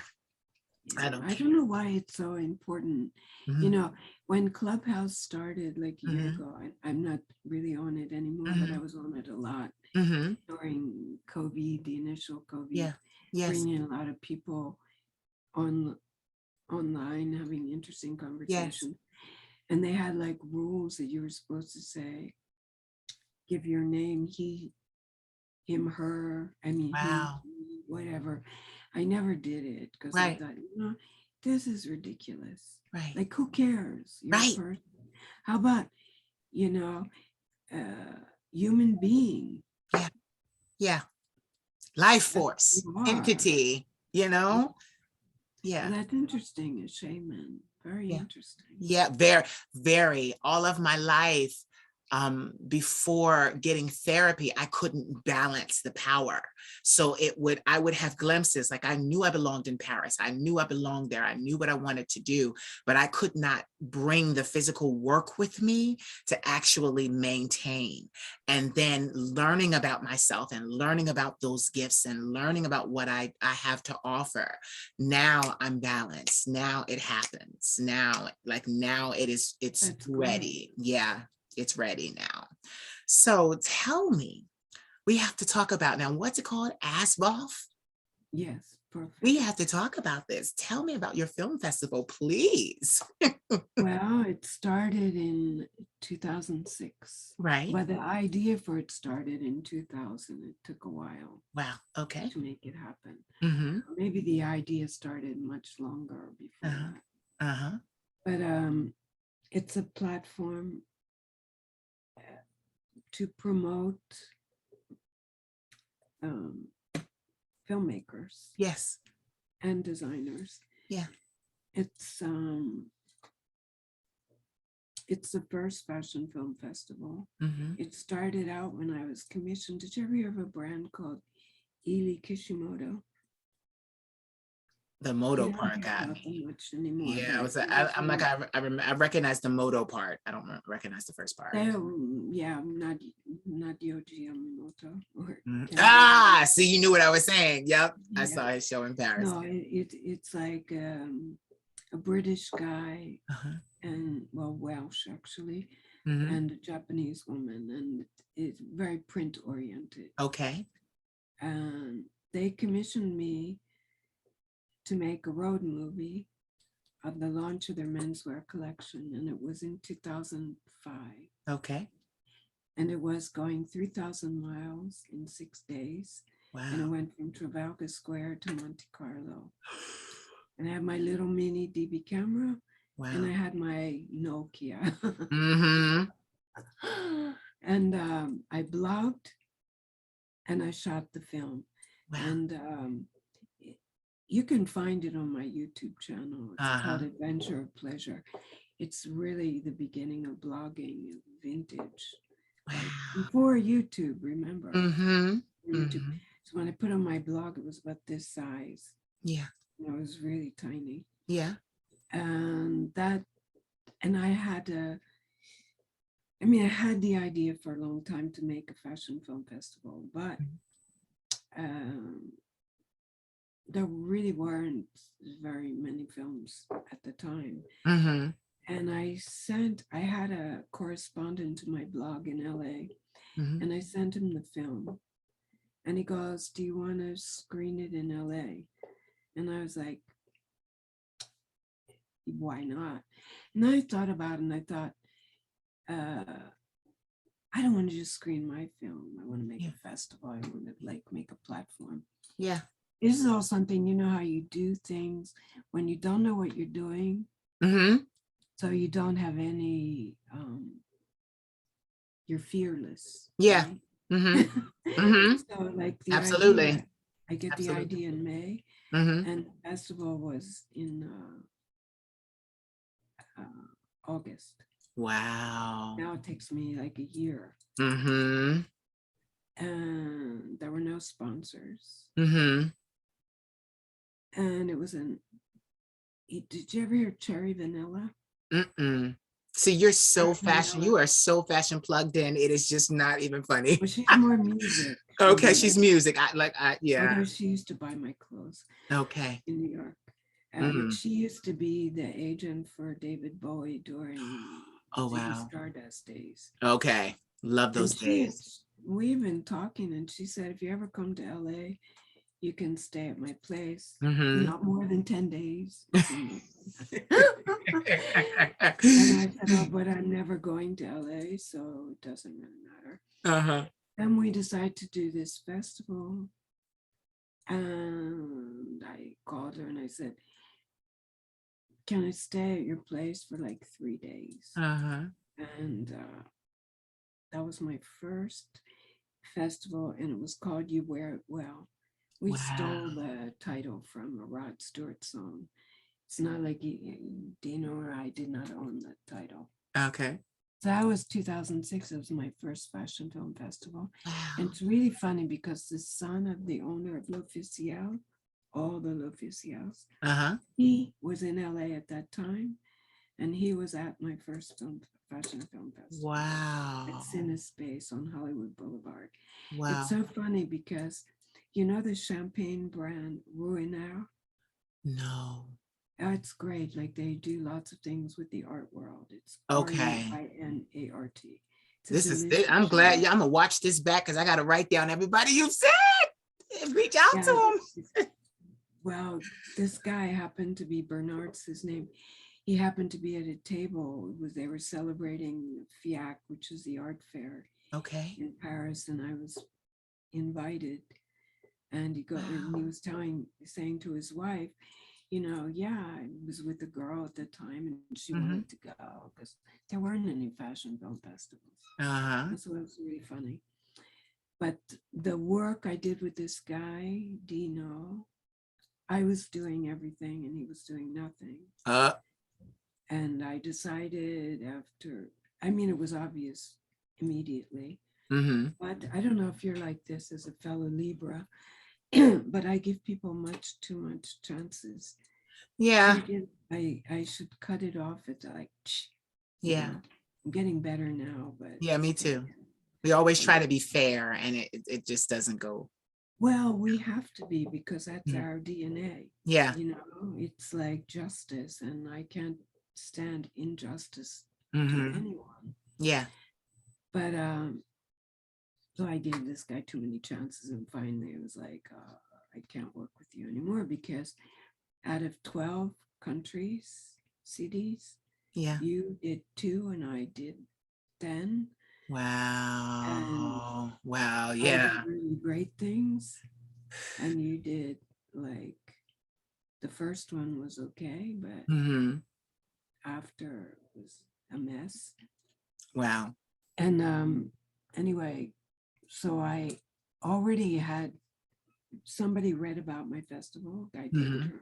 Yeah, I don't I care. don't know why it's so important. Mm-hmm. You know, when Clubhouse started like a year Mm-hmm. ago, I'm not really on it anymore, but I was on it a lot Mm-hmm. during COVID, the initial COVID, Yeah. Yes. bringing a lot of people online, having interesting Yes. conversation. And they had like rules that you were supposed to say, give your name, he, him, her, I mean, Wow. he, whatever. I never did it because I Right. thought, you know, this is ridiculous. Right. Like, who cares? You're a Right. person. How about, you know, human being? Yeah. Yeah. Life That's force, who you are. entity, Yeah. That's interesting, a shaman. Very Yeah. interesting. Yeah, very, very. All of my life, before getting therapy, I couldn't balance the power. So I would have glimpses, like I knew I belonged in Paris. I knew I belonged there. I knew what I wanted to do, but I could not bring the physical work with me to actually maintain. And then learning about myself and learning about those gifts and learning about what I have to offer. Now I'm balanced. Now it happens. Now it's That's ready. great. Yeah, it's ready now. So tell me, we have to talk about now, what's it called? ASVOFF? Yes, perfect. We have to talk about this. Tell me about your film festival, please. Well, it started in 2006. Right. But the idea for it started in 2000. It took a while Wow. Okay. to make it happen. Mm-hmm. Maybe the idea started much longer before Uh-huh. that. Uh-huh. But it's a platform to promote filmmakers Yes. and designers. Yeah. It's the first fashion film festival. Mm-hmm. It started out when I was commissioned. Did you ever hear of a brand called Ili Kishimoto? The They moto don't part talk got about me. them much anymore. Yeah, But I'm like, I recognize the moto part. I don't recognize the first part. yeah, not Yoji Yamamoto or Ah, see, you knew what I was saying. Yep, I yeah. saw his show in Paris. No, it's like a British guy and Welsh actually, and a Japanese woman, and it's very print oriented. Okay. And they commissioned me to make a road movie of the launch of their menswear collection, and it was in 2005. Okay. And it was going 3,000 miles in 6 days. Wow. And it went from Trafalgar Square to Monte Carlo. And I had my little mini DB camera. Wow. And I had my Nokia. Mm-hmm. And I blogged and I shot the film. Wow. And you can find it on my YouTube channel. It's called Adventure of Pleasure. It's really the beginning of blogging, vintage. Wow. Like before YouTube, remember? Mm-hmm. YouTube. Mm-hmm. So when I put on my blog, it was about this size. Yeah. You know, it was really tiny. Yeah. And I had I had the idea for a long time to make a fashion film festival, but there really weren't very many films at the time. Mm-hmm. And I had a correspondent to my blog in LA, and I sent him the film. And he goes, "Do you want to screen it in LA?" And I was like, why not? And I thought about it, and I thought, I don't want to just screen my film. I want to make a festival. I want to make a platform. Yeah. This is all something, you know how you do things when you don't know what you're doing. So you don't have any, you're fearless. Yeah. Right? So like the Absolutely. idea, I get the idea in May, and the festival was in August. Wow. Now it takes me like a year. And there were no sponsors. And it was did you ever hear Cherry Vanilla? See, you're so fashion. You are so fashion plugged in. It is just not even funny. Well, she's more music. Okay, she's music. Yeah. Although she used to buy my clothes. Okay. In New York. And she used to be the agent for David Bowie during Ziggy Stardust days. Okay. Love those days. We've been talking, and she said, if you ever come to LA, you can stay at my place. Not more than 10 days. And I said, oh, but I'm never going to LA, so it doesn't really matter. Then we decided to do this festival. And I called her and I said, can I stay at your place for like 3 days? And that was my first festival, and it was called You Wear It Well. We stole the title from a Rod Stewart song. It's not like Dino or I did not own the title. Okay. So that was 2006. It was my first fashion film festival. And it's really funny because the son of the owner of L'Officiel, all the L'Officiels, he was in LA at that time, and he was at my first fashion film festival. Wow. At CineSpace on Hollywood Boulevard. Wow. It's so funny because you know the champagne brand Ruinart? No. It's great. Like they do lots of things with the art world. It's okay. Ruinart. This is it. I'm glad. Yeah, I'm gonna watch this back because I gotta write down everybody you said. Reach out to them. Well, this guy happened to be Bernard's his name. He happened to be at a table. They were celebrating FIAC, which is the art fair. Okay. In Paris, and I was invited. And he was saying to his wife, you know, yeah, I was with a girl at the time, and she wanted to go because there weren't any fashion film festivals. So it was really funny. But the work I did with this guy, Dino, I was doing everything and he was doing nothing. And I decided it was obvious immediately. But I don't know if you're like this as a fellow Libra. but I give people too much chances. Yeah. I should cut it off at like, you Yeah. know, I'm getting better now, but Yeah, me still. too. We always try to be fair, and it just doesn't go. Well, we have to be, because that's Mm. our DNA. Yeah. You know, it's like justice, and I can't stand injustice to Mm-hmm. anyone. Yeah. But so I gave this guy too many chances, and finally it was like, I can't work with you anymore, because out of 12 countries, CDs, Yeah. you did 2 and I did 10. And Wow. Wow. I did Yeah. really great things. And you did, like, the first one was okay, but Mm-hmm. after it was a mess. Wow. And anyway, so I already had somebody read about my festival, Guy Mm-hmm. David,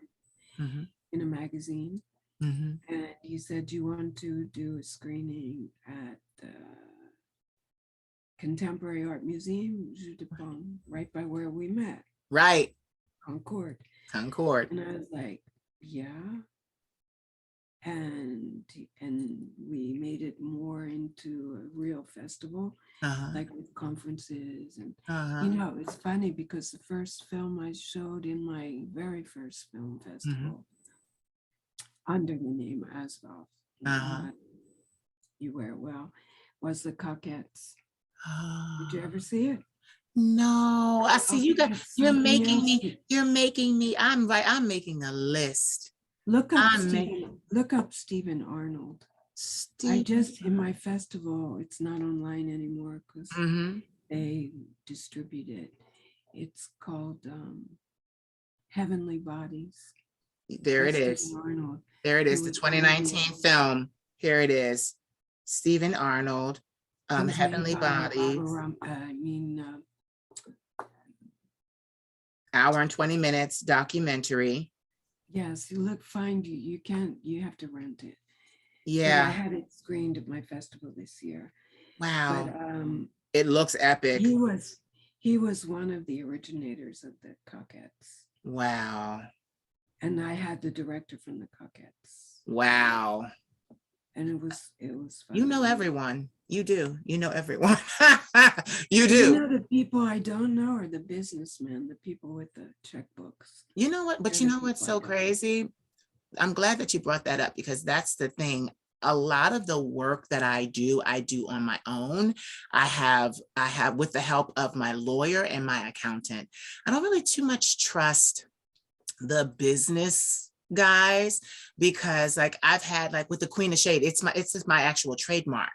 Mm-hmm. in a magazine. Mm-hmm. And he said, "Do you want to do a screening at the Contemporary Art Museum, Jeu de Paume, right by where we met, Right. Concord?" Concord. And I was like, "Yeah." And we made it more into a real festival, Uh-huh. like with conferences. And Uh-huh. you know, it's funny, because the first film I showed in my very first film festival, under the name ASVOFF, Uh-huh. You Wear It Well, was The Coquettes. Did you Oh, ever see it? no. I see you Okay, got it's something else. I'm making a list. Look up I'm making Stephen Arnold. I Steve. just, in my festival, it's not online anymore because Mm-hmm. they distribute it. It's called Heavenly Bodies There by it Stephen is. Arnold, There it who is, the was one of the 2019 film. Here it is. Stephen Arnold, it was made Heavenly by Bodies, I mean, hour and 20 minutes documentary. yes, you have to rent it. But I Yeah. had it screened at my festival this year. But Wow. It looks epic. he was one of the originators of the Coquettes. Wow. And I had the director from the Coquettes. Wow. And it was fun. You know everyone. You do. You know everyone. You You do. know, the people I don't know are the businessmen, the people with the checkbooks. You know what? But They're you the know what's people I so don't know. crazy? I'm glad that you brought that up, because that's the thing. A lot of the work that I do on my own. I have with the help of my lawyer and my accountant. I don't really too much trust the business guys, because like I've had, like with the Queen of Shade, it's just my actual trademark.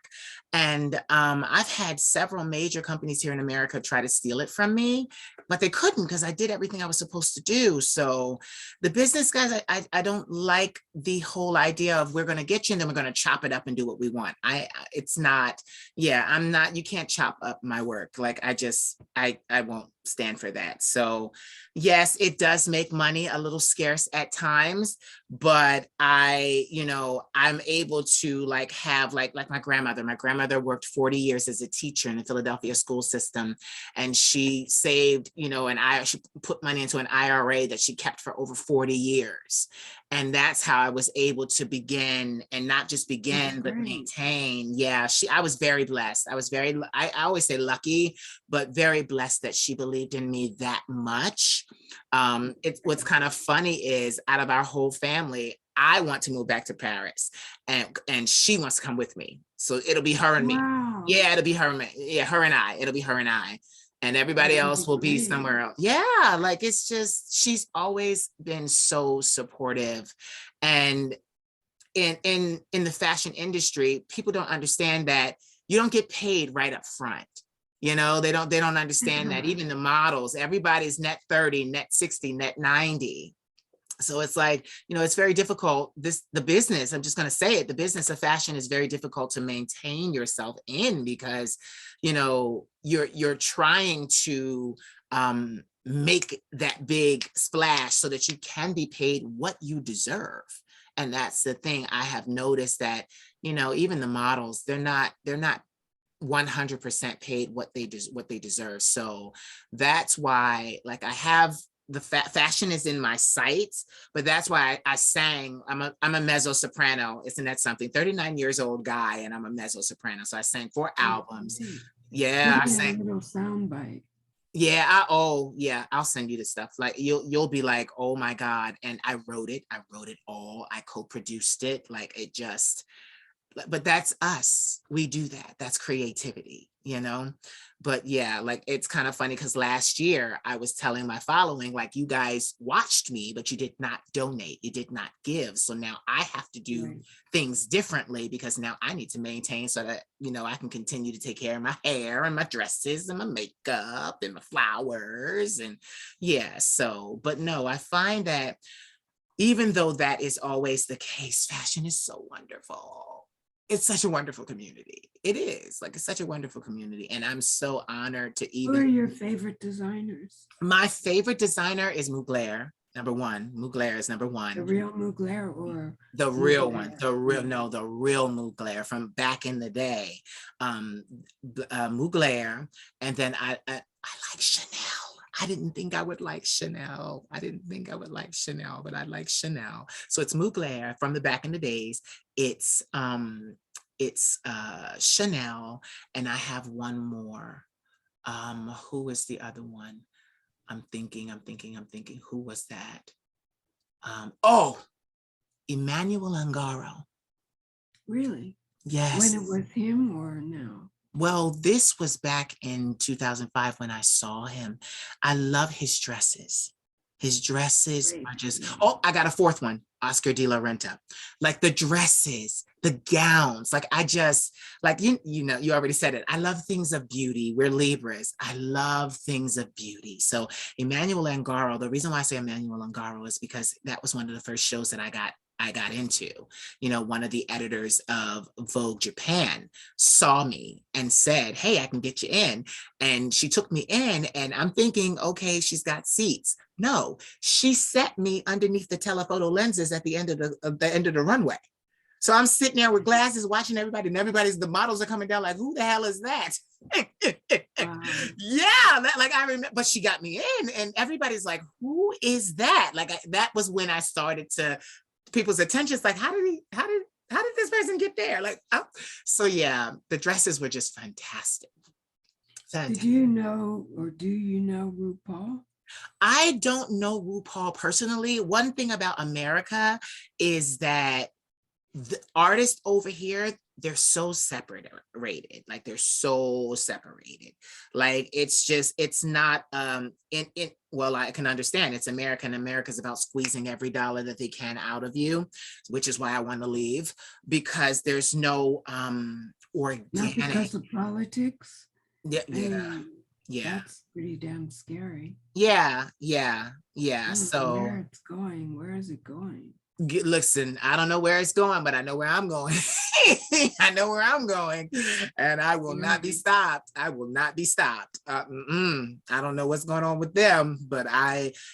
And I've had several major companies here in America try to steal it from me, but they couldn't, because I did everything I was supposed to do. So the business guys, I don't like the whole idea of, we're going to get you and then we're going to chop it up and do what we want. It's not, yeah, I'm not, you can't chop up my work. Like I won't stand for that. So yes, it does make money a little scarce at times, but I'm able to like have like my grandmother. My grandmother worked 40 years as a teacher in the Philadelphia school system, and she saved, she put money into an IRA that she kept for over 40 years. And that's how I was able to begin, and not just begin, but maintain. Yeah, I was very blessed. I always say lucky, but very blessed that she believed in me that much. What's kind of funny is, out of our whole family, I want to move back to Paris, and she wants to come with me. So it'll be her and me. Wow. Yeah, it'll be her and me. Yeah, her and I. It'll be her and I. And everybody else will be somewhere else. Yeah, like it's just, she's always been so supportive. And in the fashion industry, people don't understand that you don't get paid right up front. They don't understand that. Even the models, everybody's net 30, net 60, net 90. So it's like, it's very difficult. The business, I'm just going to say it, the business of fashion is very difficult to maintain yourself in, because, you're trying to make that big splash so that you can be paid what you deserve. And that's the thing. I have noticed that, even the models, they're not 100% paid what they deserve. So that's why, like, I have the fashion is in my sights, but that's why I sang. I'm a mezzo soprano. Isn't that something? 39 years old guy, and I'm a mezzo soprano. So I sang 4 albums. Yeah, Give I me sang. a little sound bite. Yeah, I'll send you the stuff. Like you'll be like, oh my God. And I wrote it all. I co-produced it. Like it just, but that's us. We do that. That's creativity, you know? But yeah, like it's kind of funny because last year I was telling my following, like, you guys watched me, but you did not donate. You did not give. So now I have to do things differently because now I need to maintain so that, you know, I can continue to take care of my hair and my dresses and my makeup and my flowers. And yeah, so, but no, I find that even though that is always the case, fashion is so wonderful. It's such a wonderful community. It is like, it's such a wonderful community. And I'm so honored to Who are even, your favorite designers? my favorite designer is Mugler, number one. Mugler is number The one. real Mugler or The real one, Mugler? the real, no, the real Mugler from back in the day. Mugler. And then I like Chanel. I didn't think I would like Chanel. I didn't think I would like Chanel, but I like Chanel. So it's Mugler from the back in the days. It's Chanel, and I have one more. Who is the other one? I'm thinking, who was that? Oh, Emmanuel Ungaro. Really? Yes. When it was him or now? Well, this was back in 2005 when I saw him. I love his dresses. His dresses are just, oh, I got a fourth one, Oscar de la Renta. Like the dresses, the gowns, like I just, like, you know, you already said it. I love things of beauty. We're Libras. I love things of beauty. So Emmanuel Ungaro, the reason why I say Emmanuel Ungaro is because that was one of the first shows that I got into. You know, one of the editors of Vogue Japan saw me and said, hey, I can get you in. And she took me in, and I'm thinking, okay, she's got seats. No, she set me underneath the telephoto lenses at the end of the runway. So I'm sitting there with glasses watching everybody, and the models are coming down like, who the hell is that? Yeah, like I remember, but she got me in, and everybody's like, who is that? Like that was when I started to, people's attention. It's like, how did this person get there? Like, oh. So yeah, the dresses were just fantastic. Did you know, or do you know RuPaul? I don't know RuPaul personally. One thing about America is that the artists over here, they're so separated. Like they're so separated. Like it's just, it's not well, I can understand it's America, and America's about squeezing every dollar that they can out of you, which is why I want to leave, because there's no organic. Not because of politics. Yeah. That's pretty damn scary. Yeah. So where it's going, where is it going? Listen, I don't know where it's going, but I know where I'm going. I know where I'm going, and I will not be stopped. I will not be stopped. I don't know what's going on with them, but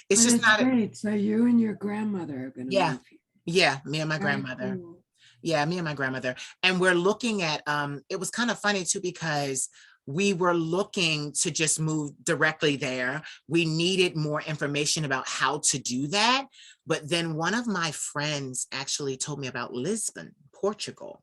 it's just not great. So you and your grandmother are going to move here. Yeah, me and my grandmother. Cool. Yeah, me and my grandmother. And we're looking at, it was kind of funny too, because we were looking to just move directly there. We needed more information about how to do that. But then one of my friends actually told me about Lisbon, Portugal,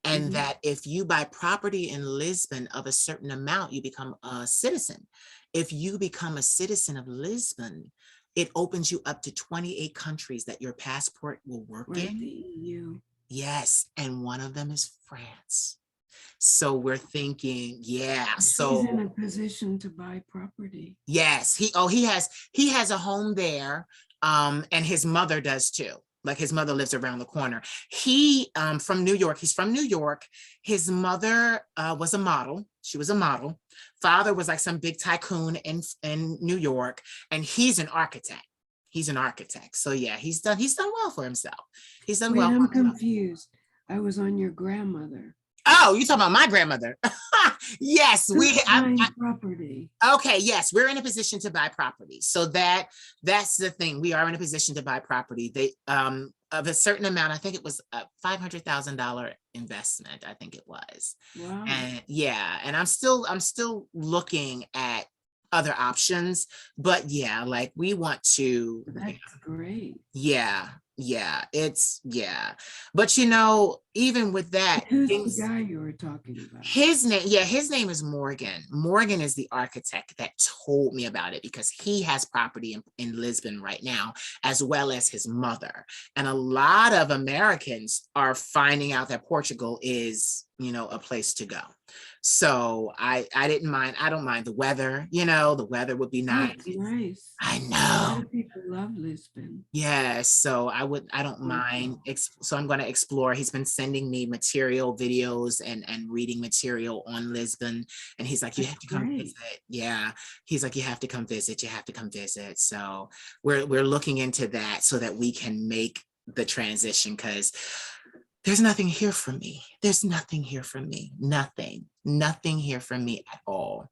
and that if you buy property in Lisbon of a certain amount, you become a citizen. If you become a citizen of Lisbon, it opens you up to 28 countries that your passport will work in. The EU. Yes, and one of them is France. So we're thinking, yeah. So he's in a position to buy property. Yes, he has a home there, and his mother does too. Like his mother lives around the corner. He from New York. He's from New York. His mother was a model. She was a model. Father was like some big tycoon in New York, and he's an architect. He's an architect. So yeah, he's done well for himself. He's done well. I'm confused. I was on your grandmother. Oh, you're talking about my grandmother. Yes, property. Okay, yes, we're in a position to buy property. So that's the thing. We are in a position to buy property. of a certain amount. I think it was a $500,000 investment. I think it was. Wow. And yeah, and I'm still looking at other options, but yeah, like we want to, That's great. yeah, but even with that, Who's the things, guy you were talking about? his name is Morgan. Morgan is the architect that told me about it, because he has property in Lisbon right now, as well as his mother. And a lot of Americans are finding out that Portugal is, a place to go. So I don't mind the weather, the weather would be Oh, nice. it's nice. I A lot know. of people love Lisbon. Yes, so I don't mind. So I'm going to explore. He's been sending me material, videos, and reading material on Lisbon. And he's like, you have to come visit. Yeah. He's like, you have to come visit. You have to come visit. So we're looking into that so that we can make the transition, because there's nothing here for me. There's nothing here for me. Nothing here for me at all.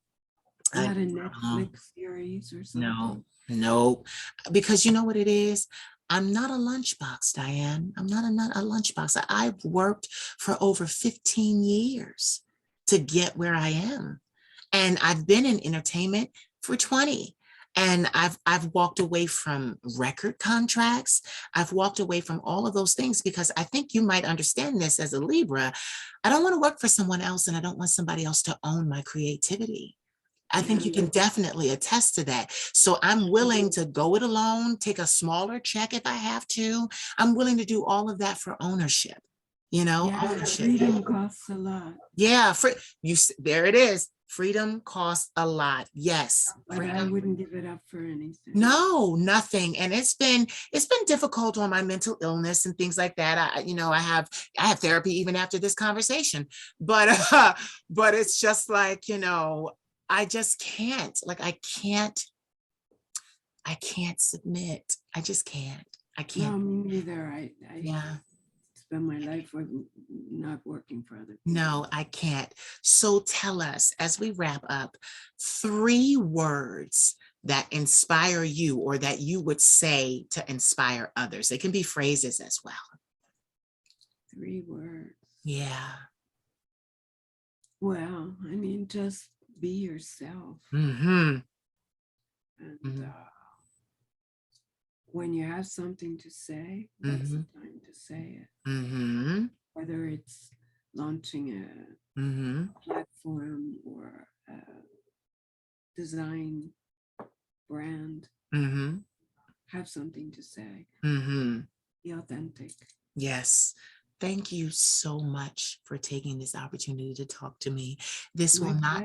Not a Netflix series or something. No, because you know what it is? I'm not a lunchbox, Diane. I'm not a lunchbox. I've worked for over 15 years to get where I am. And I've been in entertainment for 20. And I've walked away from record contracts. I've walked away from all of those things, because I think you might understand this as a Libra. I don't want to work for someone else, and I don't want somebody else to own my creativity. I think you can definitely attest to that. So I'm willing to go it alone, take a smaller check if I have to. I'm willing to do all of that for ownership, ownership. Freedom costs a lot. Yeah, there it is. Freedom costs a lot. Yes. But I wouldn't give it up for anything. No, nothing. And it's been difficult on my mental illness and things like that. I have therapy even after this conversation, but it's just like, I just can't, I can't submit. I just can't. I can't. No, me neither. I spend my life not working for other people. No, I can't. So tell us, as we wrap up, 3 words that inspire you, or that you would say to inspire others. They can be phrases as well. 3 words. Yeah. Well, I mean, just be yourself. Mm-hmm. And when you have something to say, that's the time to say it. Mm-hmm. Whether it's launching a platform or a design brand, have something to say. Be authentic. Yes. Thank you so much for taking this opportunity to talk to me. This will not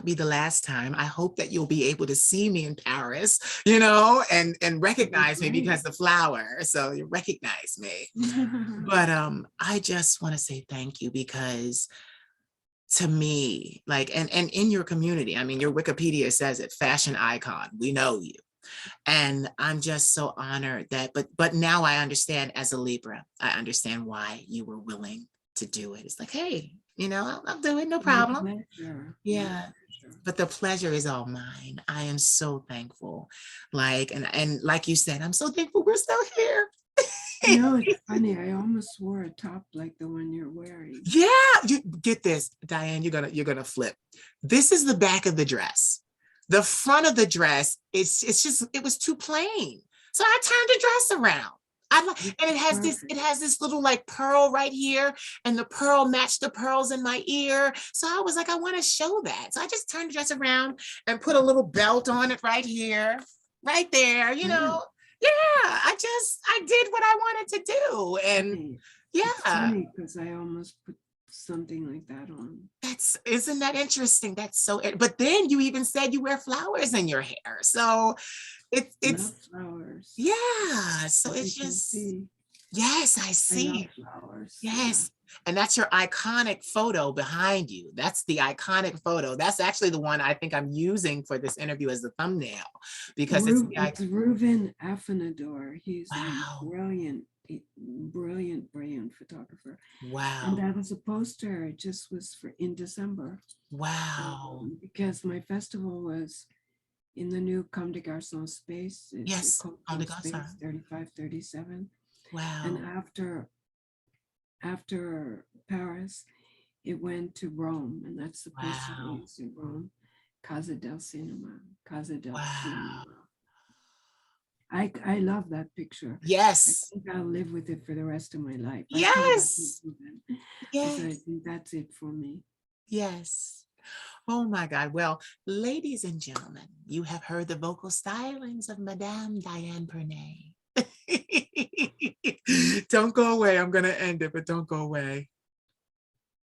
be the last time. I hope that you'll be able to see me in Paris, and recognize me, because the flower. So you recognize me. But I just want to say thank you, because to me, and in your community, I mean, your Wikipedia says it, fashion icon, we know you. And I'm just so honored that, but now I understand, as a Libra, I understand why you were willing to do it. It's like, hey, I'll do it, no problem. Yeah. But the pleasure is all mine. I am so thankful. And like you said, I'm so thankful we're still here. It's funny. I almost wore a top like the one you're wearing. Yeah, you get this, Diane, you're gonna flip. This is the back of the dress. The front of the dress, it was too plain. So I turned the dress around. And it has this little pearl right here, and the pearl matched the pearls in my ear. So I was like, I want to show that. So I just turned the dress around and put a little belt on it right here, right there, Yeah, I did what I wanted to do. And it's funny because I almost put something like that on. Isn't that interesting? That's so, but then you even said you wear flowers in your hair. So it's flowers. Yeah. So it's just, yes, I see. Flowers. Yes. And that's your iconic photo behind you. That's the iconic photo. That's actually the one I think I'm using for this interview as the thumbnail, because it's Reuven Afenador. He's a brilliant photographer. Wow. And that was a poster. It just was in December. Wow. Because my festival was in the new Comme des Garçons space. Yes, Comme des Garçons 3537. And Wow. after Paris, it went to Rome, and that's the place that we Wow. used in Rome, Casa del Cinema, Casa del Wow. Cinema. I love that picture. I Yes. think I'll live with it for the rest of my life. I told my Yes. husband, I said, I Yes. think that's it for me. Yes. Oh my God. Well, ladies and gentlemen, you have heard the vocal stylings of Madame Diane Pernet. Don't go away. I'm going to end it, but don't go away.